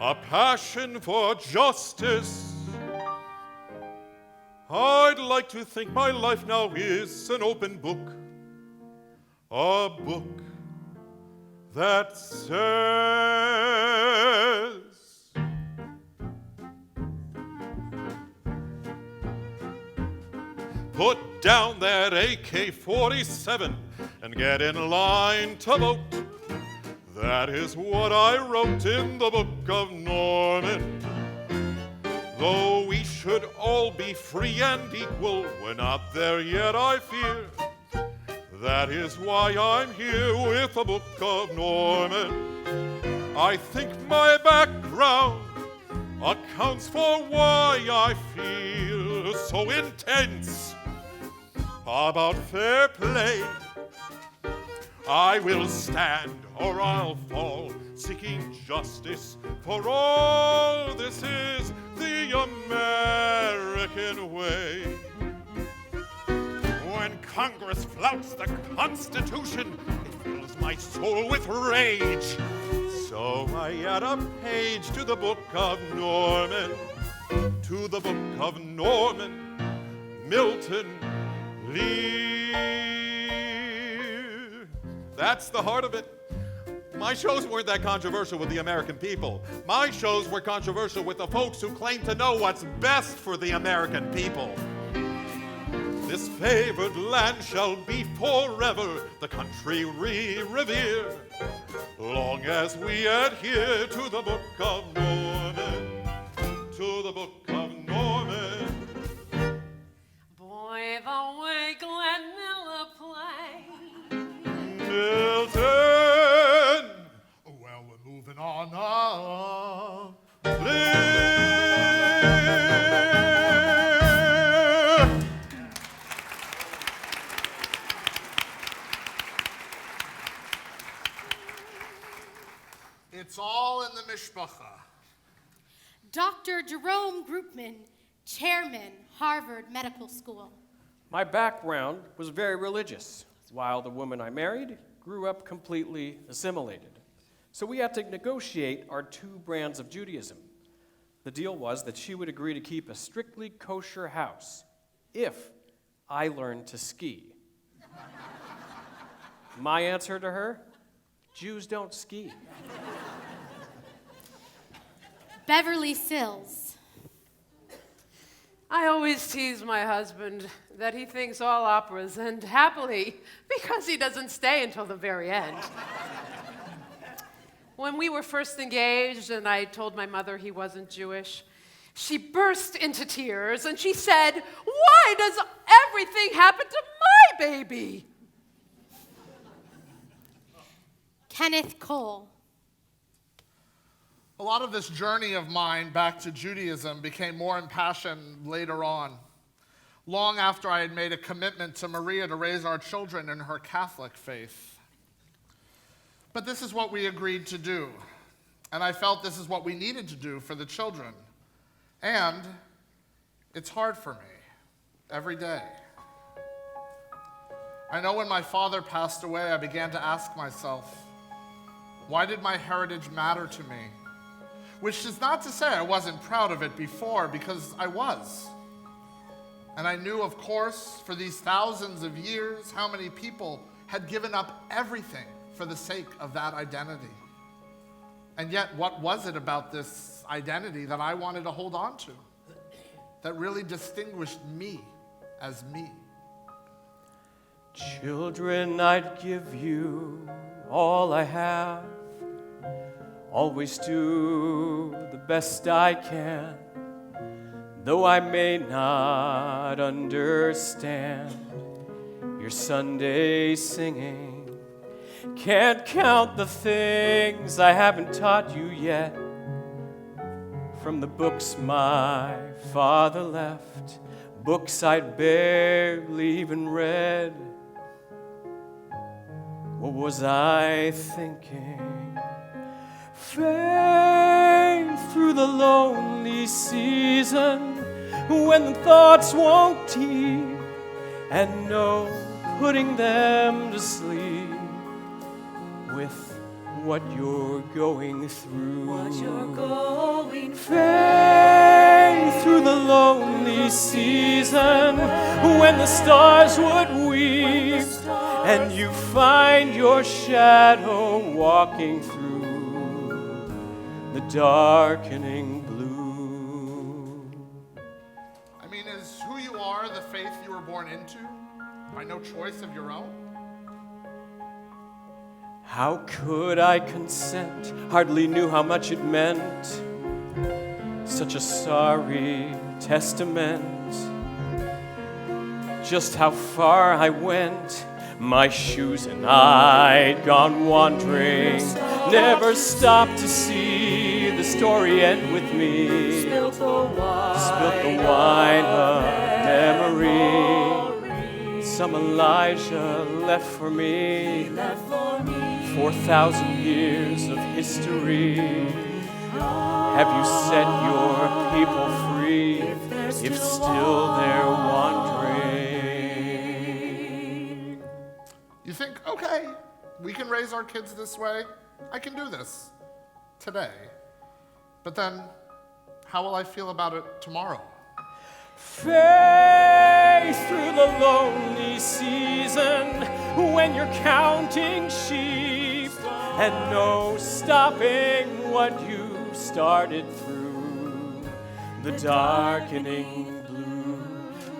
a passion for justice. I'd like to think my life now is an open book, a book that says, put down that AK-47 and get in line to vote. That is what I wrote in the Book of Norman. Though we should all be free and equal, we're not there yet, I fear. That is why I'm here with the Book of Norman. I think my background accounts for why I feel so intense about fair play. I will stand or I'll fall, seeking justice for all. This is the American way. When Congress flouts the Constitution, it fills my soul with rage. So I add a page to the Book of Norman, to the Book of Norman, Milton Lear. That's the heart of it. My shows weren't that controversial with the American people. My shows were controversial with the folks who claim to know what's best for the American people. This favored land shall be forever the country we revere, long as we adhere to the Book of Norman, to the Book of Norman. Boy, the way Glenn Miller played. Milton! Well, we're moving on up. It's all in the mishpacha. Dr. Jerome Groupman, Chairman, Harvard Medical School. My background was very religious, while the woman I married grew up completely assimilated. So we had to negotiate our two brands of Judaism. The deal was that she would agree to keep a strictly kosher house if I learned to ski. My answer to her, Jews don't ski. Beverly Sills. I always tease my husband that he thinks all operas end happily because he doesn't stay until the very end. When we were first engaged and I told my mother he wasn't Jewish, she burst into tears and she said, "Why does everything happen to my baby?" Kenneth Cole. A lot of this journey of mine back to Judaism became more impassioned later on, long after I had made a commitment to Maria to raise our children in her Catholic faith. But this is what we agreed to do, and I felt this is what we needed to do for the children. And it's hard for me every day. I know when my father passed away, I began to ask myself, why did my heritage matter to me? Which is not to say I wasn't proud of it before, because I was. And I knew, of course, for these thousands of years, how many people had given up everything for the sake of that identity. And yet, what was it about this identity that I wanted to hold on to, that really distinguished me as me? Children, I'd give you all I have. Always do the best I can, though I may not understand your Sunday singing. Can't count the things I haven't taught you yet from the books my father left, books I'd barely even read. What was I thinking? Faith through the lonely season when the thoughts won't deep and no putting them to sleep with what you're going through. What you're going through. Faith through the lonely season when the stars would weep and you find your shadow walking through the darkening blue. I mean, is who you are the faith you were born into by no choice of your own? How could I consent? Hardly knew how much it meant. Such a sorry testament. Just how far I went. My shoes and I'd gone wandering. Never stopped to see the story end with me. Spilt the wine of memory. Some Elijah left for me. 4,000 years of history. Have you set your people free if still they're wandering? You think, okay, we can raise our kids this way. I can do this today. But then, how will I feel about it tomorrow? Face through the lonely season when you're counting sheep and no stopping what you started through the darkening blue.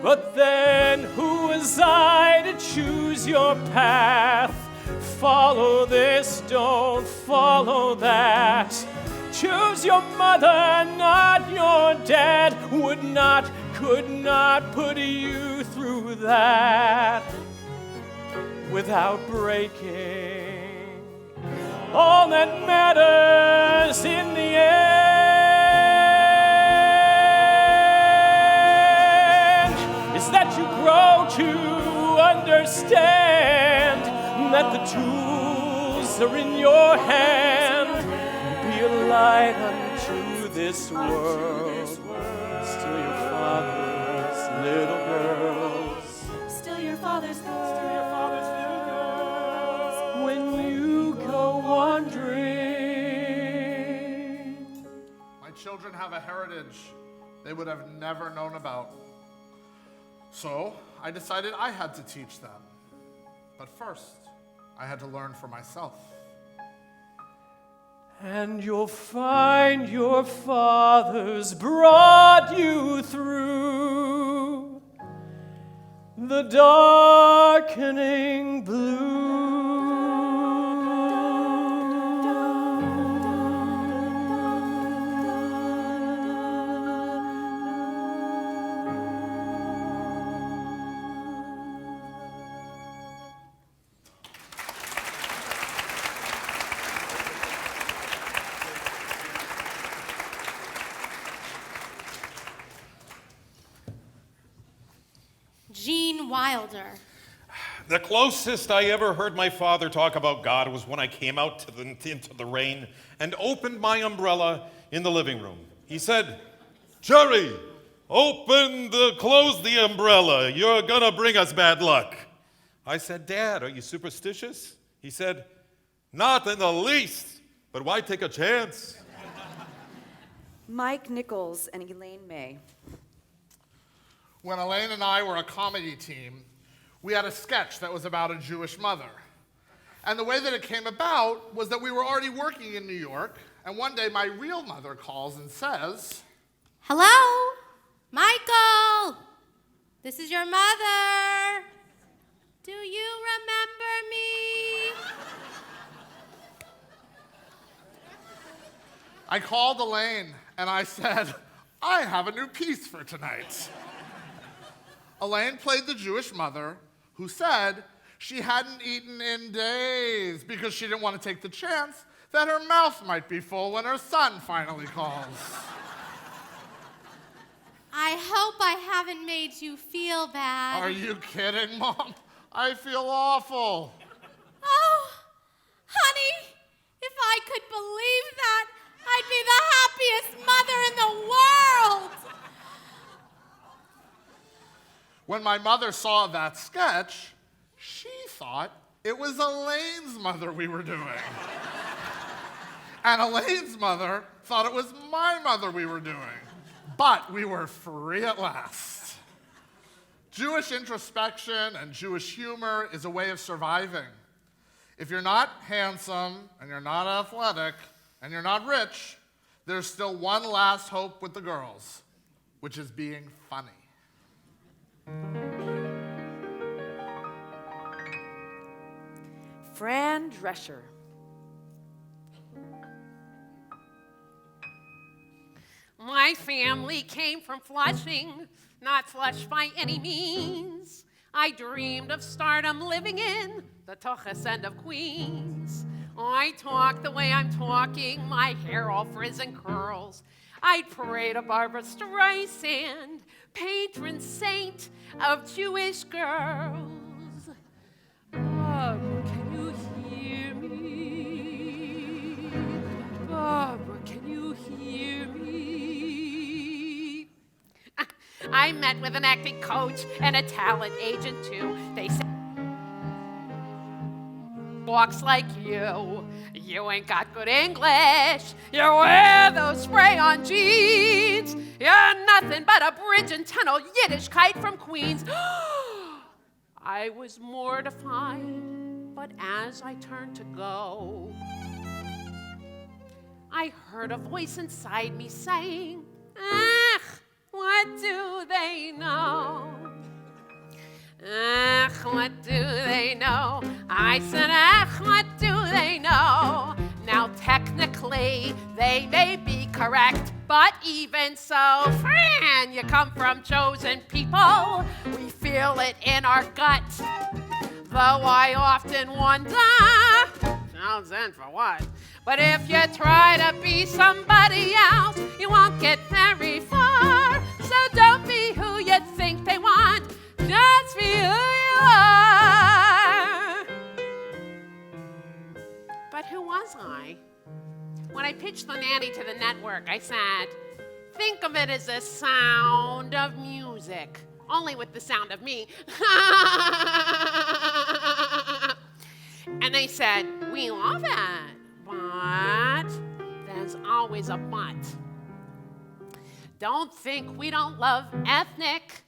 But then who was I to choose your path? Follow this, don't follow that. Choose your mother, not your dad. Would not, could not put you through that without breaking. All that matters in the end is that you grow to understand that the tools are in your hand. Be a light unto this world. Still your father's little girls. Still your father's Still your father's little girls. When you go wandering. My children have a heritage they would have never known about. So I decided I had to teach them. But first, I had to learn for myself. And you'll find your fathers brought you through the darkening blue. Gene Wilder. The closest I ever heard my father talk about God was when I came out into the rain and opened my umbrella in the living room. He said, "Jerry, close the umbrella. You're gonna bring us bad luck." I said, "Dad, are you superstitious?" He said, "Not in the least, but why take a chance?" Mike Nichols and Elaine May. When Elaine and I were a comedy team, we had a sketch that was about a Jewish mother. And the way that it came about was that we were already working in New York, and one day my real mother calls and says, Hello? Michael! This is your mother. Do you remember me? I called Elaine and I said, I have a new piece for tonight. Elaine played the Jewish mother who said she hadn't eaten in days because she didn't want to take the chance that her mouth might be full when her son finally calls. I hope I haven't made you feel bad. Are you kidding, Mom? I feel awful. Oh, honey, if I could believe that, I'd be the happiest mother in the world. When my mother saw that sketch, she thought it was Elaine's mother we were doing. And Elaine's mother thought it was my mother we were doing. But we were free at last. Jewish introspection and Jewish humor is a way of surviving. If you're not handsome, and you're not athletic, and you're not rich, there's still one last hope with the girls, which is being funny. Fran Drescher. My family came from Flushing, not Flush by any means. I dreamed of stardom living in the Tuchus end of Queens. I talk the way I'm talking, my hair all frizz and curls. I'd pray to Barbara Streisand, patron saint of Jewish girls. Oh, can you hear me? I met with an acting coach and a talent agent too. They said, walks like you. You ain't got good English. You wear those spray-on jeans. You're nothing but a bridge and tunnel Yiddish kite from Queens. I was mortified, but as I turned to go, I heard a voice inside me saying, "Ach, what do they know? Ach, what do they know?" I said, "Ach, what do they know?" Now, technically, they may be correct, but even so, Fran, you come from chosen people. We feel it in our gut. Though I often wonder, sounds in for what? But if you try to be somebody else, you won't get very far. So don't be who you think they want. Just be who you are. But who was I? When I pitched The Nanny to the network, I said, think of it as a sound of music, only with the sound of me. And they said, we love it, but there's always a but. Don't think we don't love ethnic.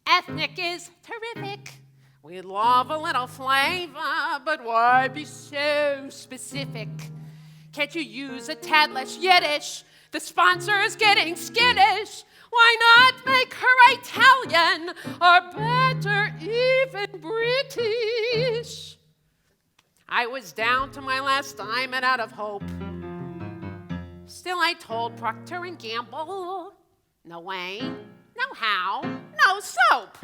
Ethnic is terrific. We love a little flavor, but why be so specific? Can't you use a tad less Yiddish? The sponsor's getting skittish. Why not make her Italian, or better, even British? I was down to my last dime and out of hope. Still, I told Procter & Gamble, no way, no how, no soap.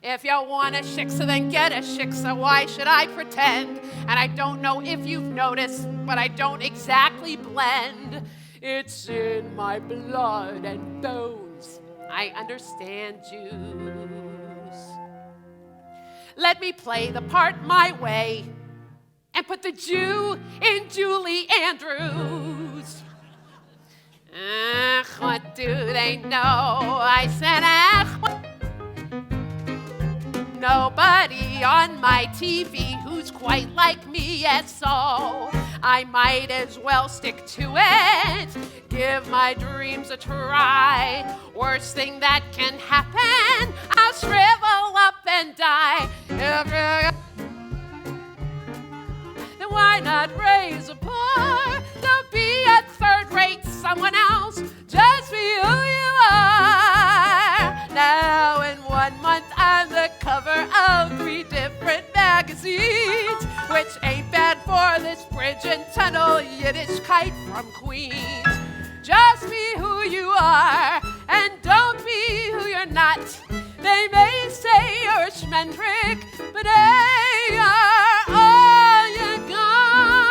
If you want a shiksa, then get a shiksa. Why should I pretend? And I don't know if you've noticed, but I don't exactly blend. It's in my blood and bones. I understand Jews. Let me play the part my way and put the Jew in Julie Andrews. Ach, what do they know? I said, ach, what? Nobody on my TV who's quite like me, yes, so I might as well stick to it. Give my dreams a try. Worst thing that can happen, I'll shrivel up and die. Then why not raise a poor? Don't be a third-rate someone else. Just be who you are. Now in 1 month I'm the cover of 3 different magazines, which ain't bad for this bridge and tunnel Yiddish kite from Queens. Just be who you are, and don't be who you're not. They may say you're a schmendrick, but they are all you got.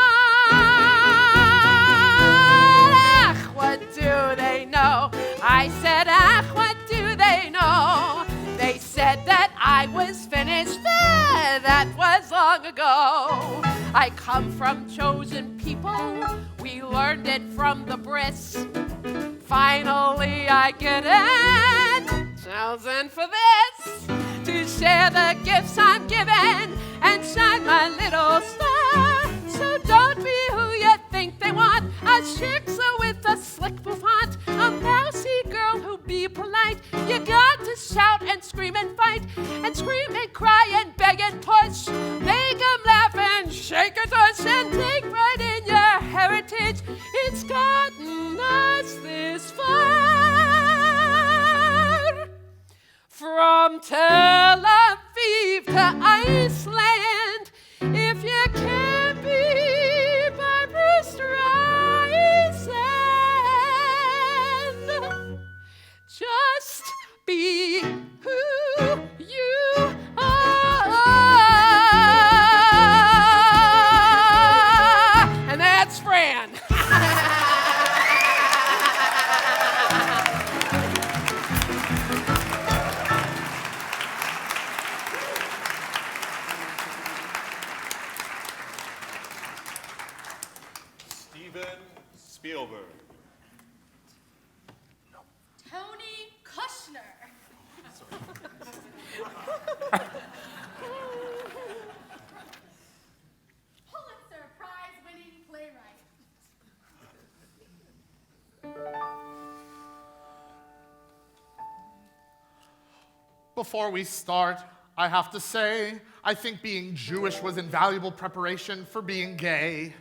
Ach, what do they know? I said, ach, what do they know? They said that I was finished, that was long ago. I come from chosen people, we learned it from the Brits. Finally I get it, chosen for this, to share the gifts I'm given and shine my little star. So don't be who you think they want, a shiksa with a slick bouffant, a mousy girl who be polite. You got to shout and scream and fight, and scream and cry and beg and push. Make them laugh and shake a tush and take pride in your heritage. It's gotten us this far. From Tel Aviv to Iceland, if you can't be Barbra Streisand, just be who you are. And that's Fran. Before we start, I have to say, I think being Jewish was invaluable preparation for being gay.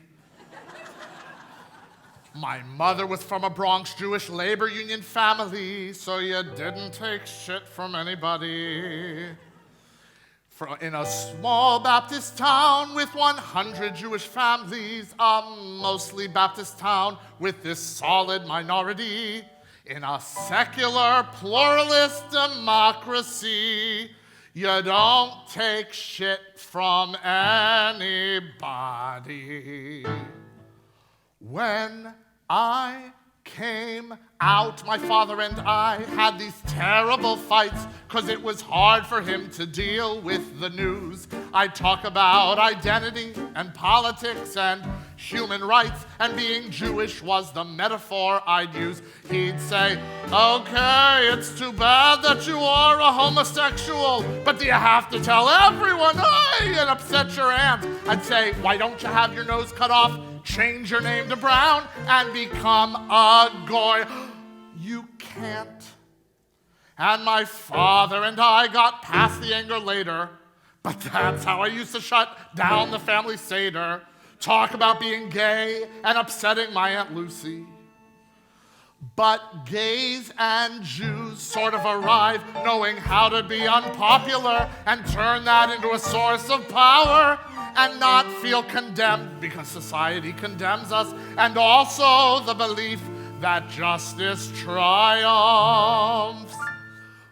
My mother was from a Bronx Jewish labor union family, so you didn't take shit from anybody. In a small Baptist town with 100 Jewish families, a mostly Baptist town with this solid minority. In a secular, pluralist democracy, you don't take shit from anybody. When I came out, my father and I had these terrible fights because it was hard for him to deal with the news. I'd talk about identity and politics and human rights, and being Jewish was the metaphor I'd use. He'd say, okay, it's too bad that you are a homosexual, but do you have to tell everyone, hey, and upset your aunt? I'd say, why don't you have your nose cut off, change your name to Brown, and become a goy? You can't. And my father and I got past the anger later, but that's how I used to shut down the family Seder. Talk about being gay and upsetting my Aunt Lucy. But gays and Jews sort of arrive knowing how to be unpopular and turn that into a source of power and not feel condemned because society condemns us, and also the belief that justice triumphs.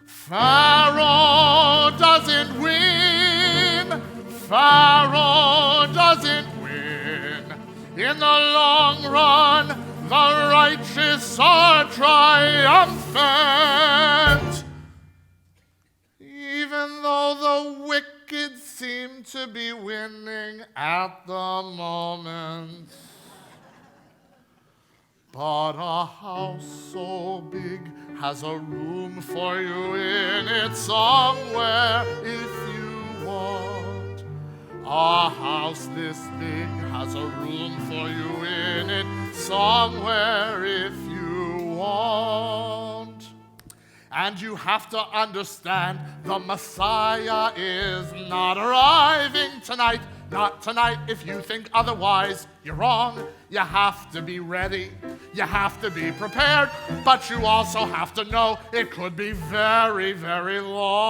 Pharaoh doesn't win. Pharaoh doesn't win. In the long run, the righteous are triumphant. Even though the wicked seem to be winning at the moment. But a house so big has a room for you in it somewhere if you want. A house this big has a room for you in it somewhere if you want. And you have to understand the Messiah is not arriving tonight. Not tonight. If you think otherwise, you're wrong. You have to be ready. You have to be prepared. But you also have to know it could be very, very long.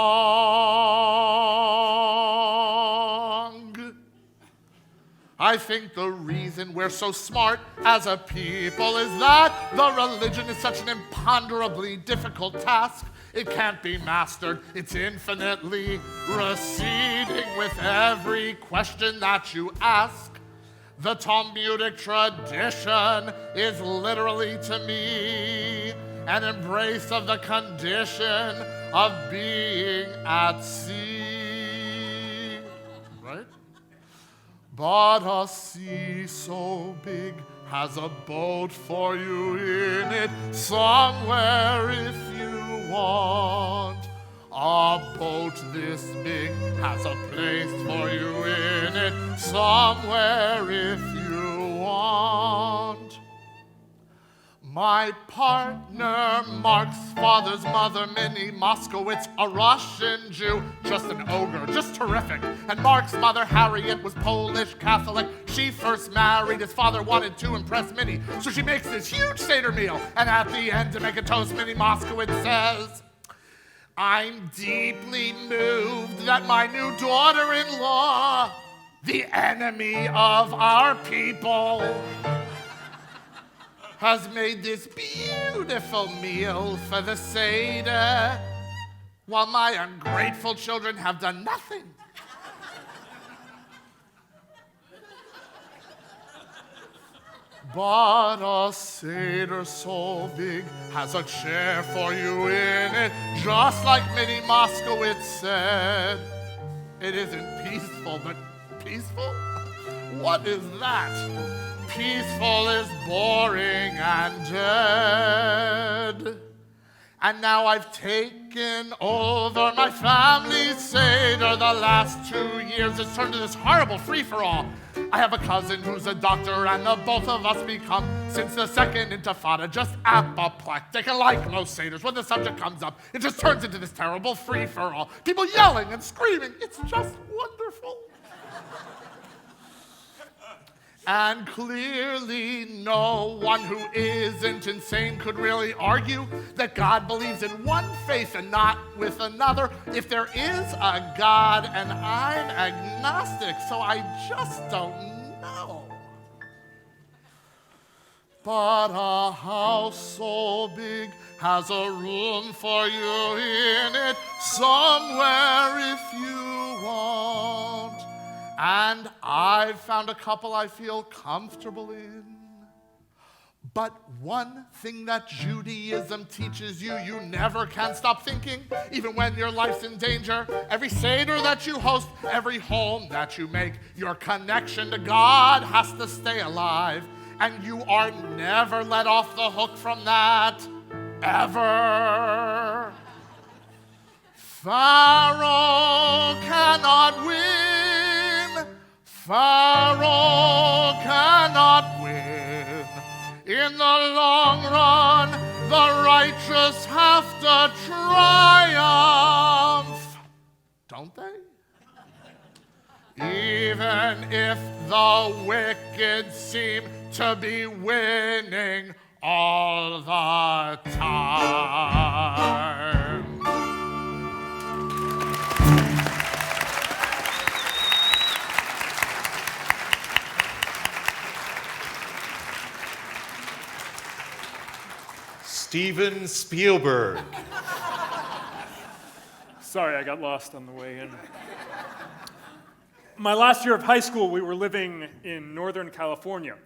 I think the reason we're so smart as a people is that the religion is such an imponderably difficult task. It can't be mastered. It's infinitely receding with every question that you ask. The Talmudic tradition is literally to me an embrace of the condition of being at sea. Right? But a sea so big has a boat for you in it somewhere if you want. A boat this big has a place for you in it somewhere if you want. My partner, Mark's father's mother, Minnie Moskowitz, a Russian Jew, just an ogre, just terrific. And Mark's mother, Harriet, was Polish Catholic. She first married, his father wanted to impress Minnie, so she makes this huge Seder meal. And at the end, to make a toast, Minnie Moskowitz says, I'm deeply moved that my new daughter-in-law, the enemy of our people, has made this beautiful meal for the Seder, while my ungrateful children have done nothing. But a Seder so big has a chair for you in it, just like Minnie Moskowitz said. It isn't peaceful, but peaceful? What is that? Peaceful is boring and dead. And now I've taken over my family's Seder. The last 2 years it's turned to this horrible free-for-all. I have a cousin who's a doctor, and the both of us become, since the second intifada, just apoplectic. And like most Seders, when the subject comes up, it just turns into this terrible free-for-all. People yelling and screaming. It's just wonderful. And clearly no one who isn't insane could really argue that God believes in one faith and not with another. If there is a God, and I'm agnostic, so I just don't know. But a house so big has a room for you in it somewhere if you want. And I've found a couple I feel comfortable in. But one thing that Judaism teaches you, you never can stop thinking, even when your life's in danger. Every Seder that you host, every home that you make, your connection to God has to stay alive. And you are never let off the hook from that, ever. Pharaoh cannot win. Pharaoh cannot win. In the long run, the righteous have to triumph. Don't they? Even if the wicked seem to be winning all the time. Steven Spielberg. Sorry, I got lost on the way in. My last year of high school, we were living in Northern California.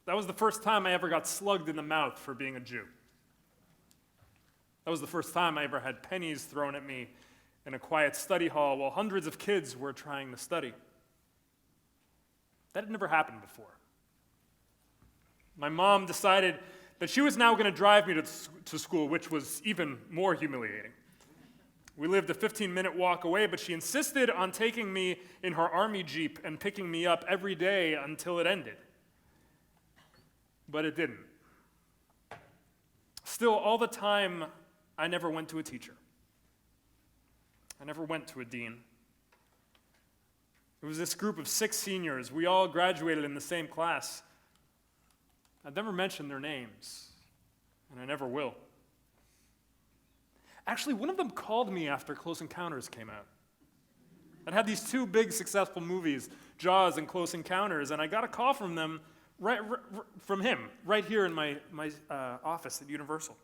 That was the first time I ever got slugged in the mouth for being a Jew. That was the first time I ever had pennies thrown at me in a quiet study hall while hundreds of kids were trying to study. That had never happened before. My mom decided that she was now going to drive me to school, which was even more humiliating. We lived a 15-minute walk away, but she insisted on taking me in her army Jeep and picking me up every day until it ended. But it didn't. Still, all the time, I never went to a teacher. I never went to a dean. It was this group of 6 seniors. We all graduated in the same class. I've never mentioned their names, and I never will. Actually, one of them called me after Close Encounters came out. I'd had these 2 big successful movies, Jaws and Close Encounters, and I got a call from them, from him, right here in my office at Universal.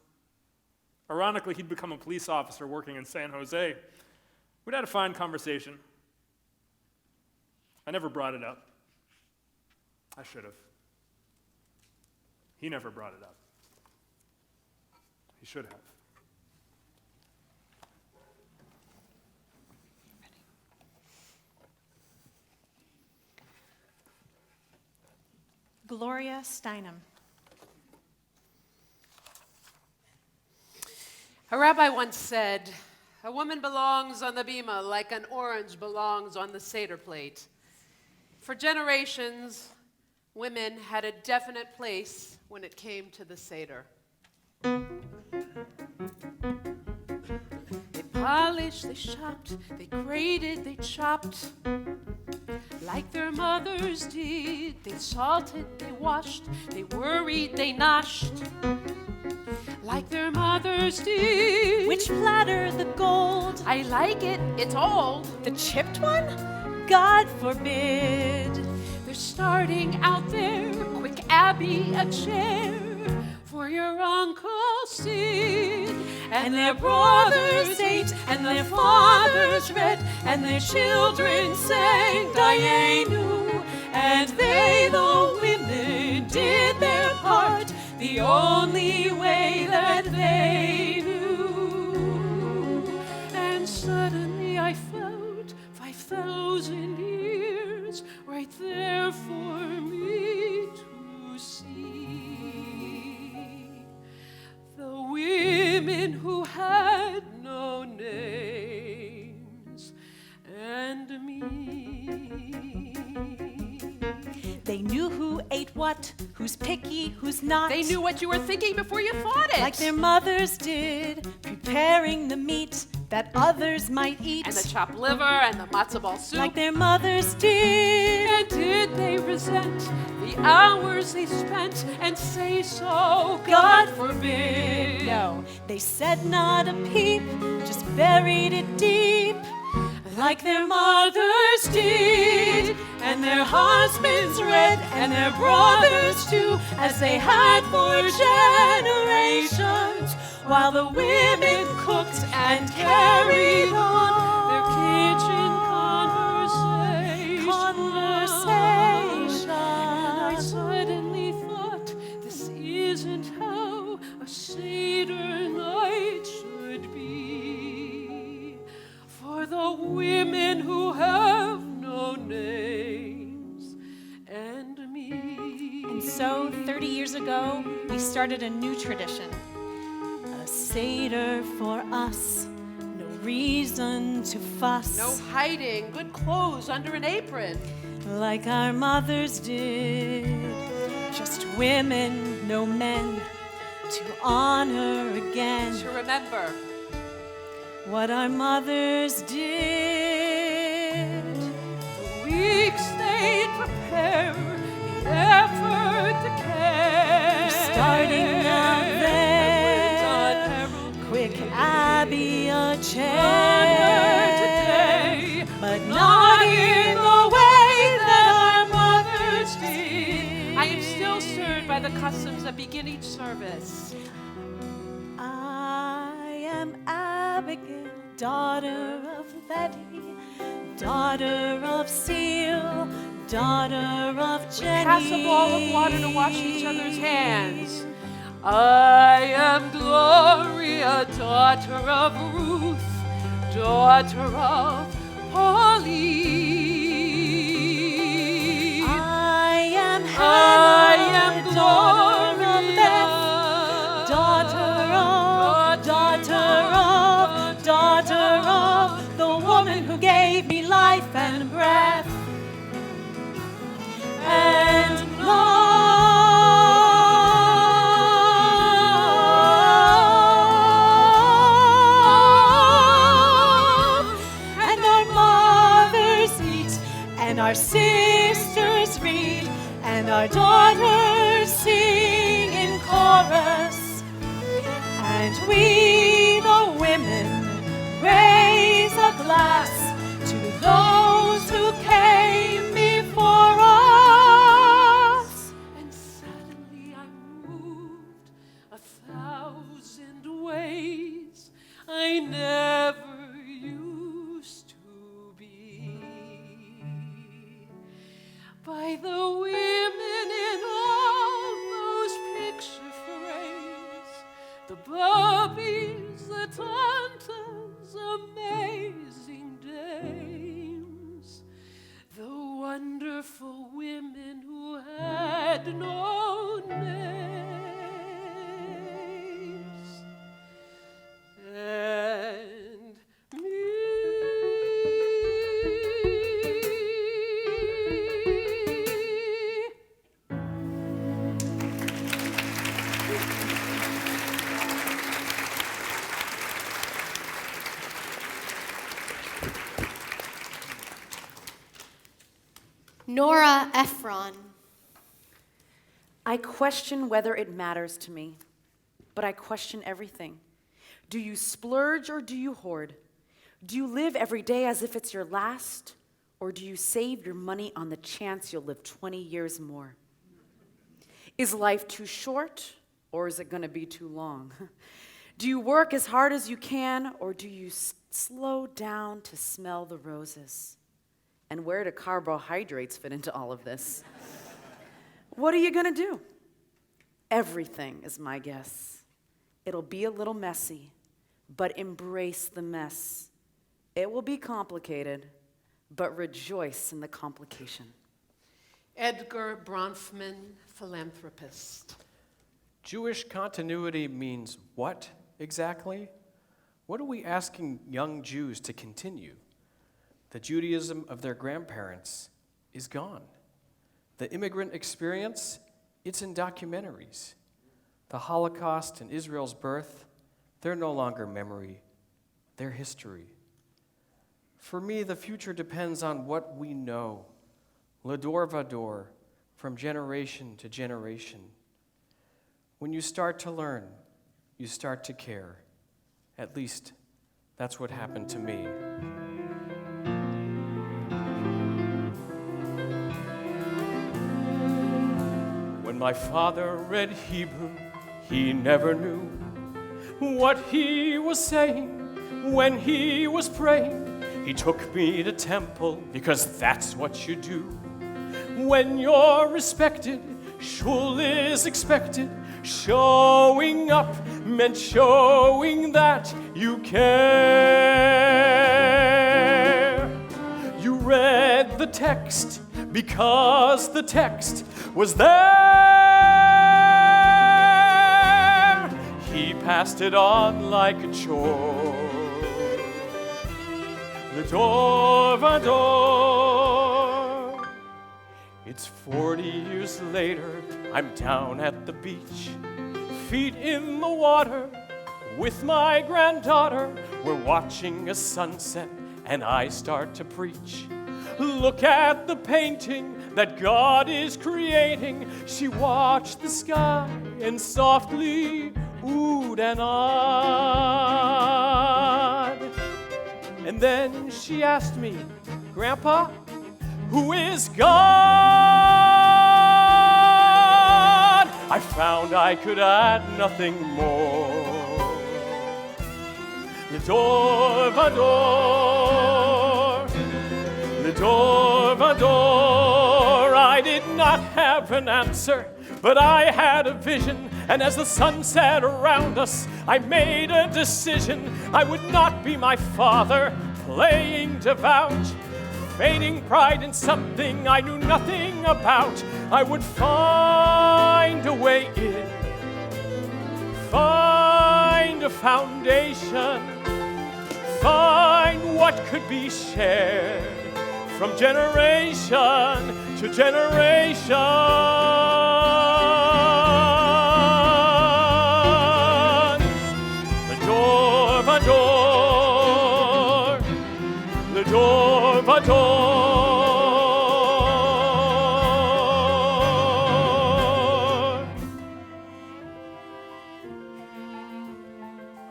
Ironically, he'd become a police officer working in San Jose. We'd had a fine conversation. I never brought it up. I should have. He never brought it up. He should have. Gloria Steinem. A rabbi once said, "A woman belongs on the bima like an orange belongs on the Seder plate." For generations, women had a definite place when it came to the Seder. They polished, they shopped, they grated, they chopped. Like their mothers did, they salted, they washed, they worried, they noshed. Like their mothers did. Which platter, the gold? I like it, it's old. The chipped one? God forbid. They're starting out there, quick Abby, a chair for your Uncle Sid. And their brothers ate, and their fathers read, and their children sang Dayenu. And they, the women, did their part the only way that they knew. And suddenly I felt 5,000 years right there for me to see. The wind what, who's picky, who's not. They knew what you were thinking before you thought it. Like their mothers did, preparing the meat that others might eat. And the chopped liver and the matzo ball soup. Like their mothers did. And did they resent the hours they spent and say so, God forbid? No, they said not a peep, just buried it deep. Like their mothers did, and their husbands read, and their brothers too, as they had for generations, while the women cooked and carried on their kitchen conversations. And I suddenly thought, this isn't how a Seder night should be. For the women who have no names and me. And so, 30 years ago, we started a new tradition. A Seder for us. No reason to fuss. No hiding, good clothes under an apron. Like our mothers did. Just women, no men. To honor again. To remember. What our mothers did. The weeks they'd prepare, the effort, the care. Starting out there, quick Abby a chair. Today, but not in the way that our mothers did. I am still stirred by the customs that begin each service. I am Abigail, daughter of Letty, daughter of Seal, daughter of Jenny. Pass a ball of water to wash each other's hands. I am Gloria, daughter of Ruth, daughter of Pauline. I am Hannah, daughter of Beth, daughter of the woman who gave me life and breath and love. And our mothers eat, and our sisters read, and our daughters sing in chorus, and we, the women, raise a glass to those who came before us. And suddenly I'm moved 1,000 ways I never used to be. By the women in all those picture frames, the bubbies, the tantas, amazing dames, the wonderful women who had no names, and me. Nora Ephron. I question whether it matters to me, but I question everything. Do you splurge or do you hoard? Do you live every day as if it's your last, or do you save your money on the chance you'll live 20 years more? Is life too short, or is it going to be too long? Do you work as hard as you can, or do you slow down to smell the roses? And where do carbohydrates fit into all of this? What are you going to do? Everything is my guess. It'll be a little messy, but embrace the mess. It will be complicated, but rejoice in the complication. Edgar Bronfman, philanthropist. Jewish continuity means what exactly? What are we asking young Jews to continue? The Judaism of their grandparents is gone. The immigrant experience It's in documentaries. The Holocaust and Israel's birth, they're no longer memory, they're history. For me, the future depends on what we know, Lador Vador, from generation to generation. When you start to learn, you start to care. At least, that's what happened to me. When my father read Hebrew, he never knew what he was saying when he was praying. He took me to temple because that's what you do. When you're respected, shul is expected. Showing up meant showing that you care. You read the text because the text was there. He passed it on like a chore. Lador Vador. It's 40 years later, I'm down at the beach, feet in the water, with my granddaughter. We're watching a sunset, and I start to preach. Look at the painting that God is creating. She watched the sky and softly oohed and awed. And then she asked me, Grandpa, who is God? I found I could add nothing more. Lador Vador, Lador Vador. I did not have an answer, but I had a vision. And as the sun set around us, I made a decision. I would not be my father, playing devout, feigning pride in something I knew nothing about. I would find a way in, find a foundation, find what could be shared from generation to generation. Lador Vador, Lador Vador.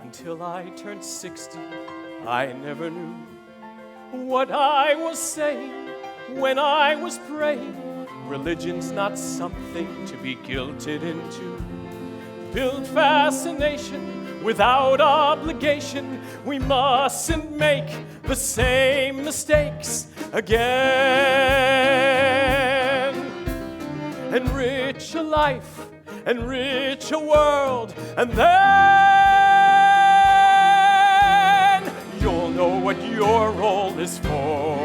Until I turned 60, I never knew what I was saying when I was praying. Religion's not something to be guilted into. Build fascination without obligation. We mustn't make the same mistakes again. Enrich a life, enrich a world, and then you'll know what your role is for.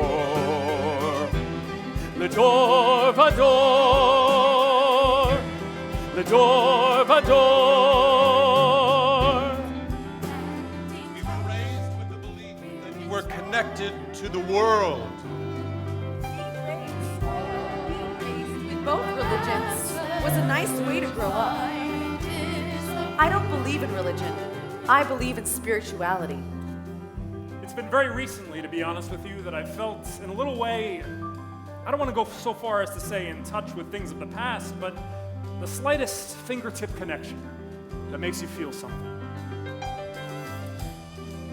Lador Vador, Lador Vador. We were raised with the belief that you were connected to the world. With both religions was a nice way to grow up. I don't believe in religion. I believe in spirituality. It's been very recently, to be honest with you, that I've felt in a little way, I don't want to go so far as to say in touch with things of the past, but the slightest fingertip connection that makes you feel something.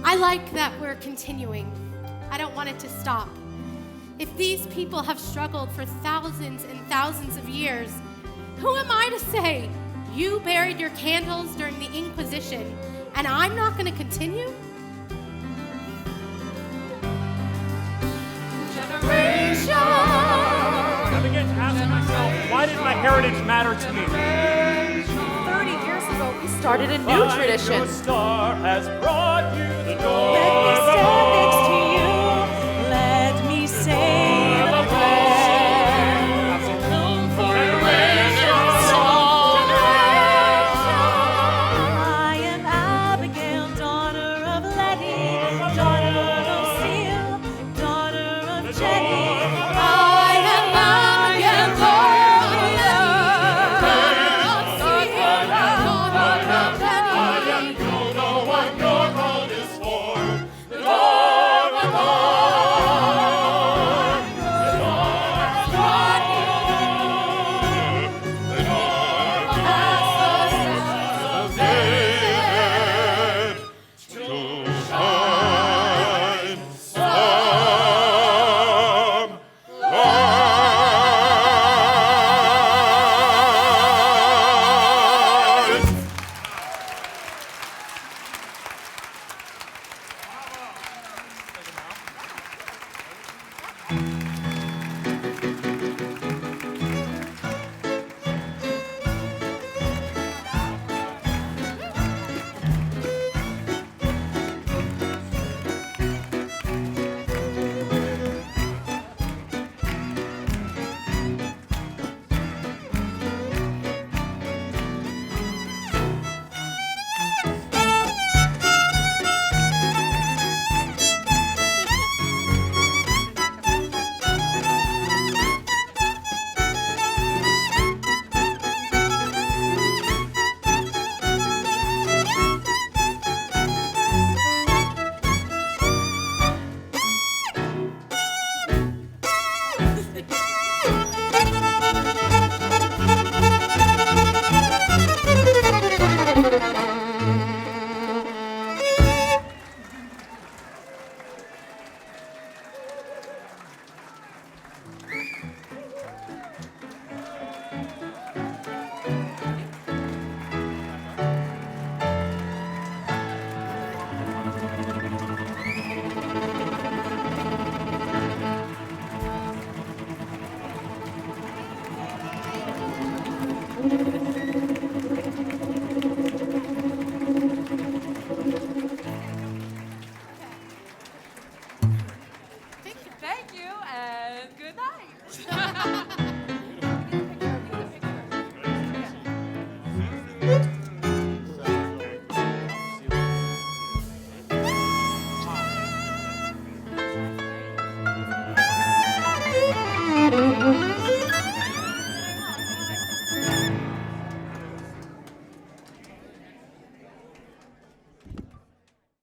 I like that we're continuing. I don't want it to stop. If these people have struggled for thousands and thousands of years, who am I to say you buried your candles during the Inquisition and I'm not going to continue? I began to ask myself, why did my heritage matter to me? 30 years ago, we started a new tradition. Your star has brought you the door. Let me stand next to you. Let me say the prayer. I am Abigail, daughter of Letty, daughter of Lucille, daughter of Jenny. I am Abigail, daughter of Letty, Thank you, and good night.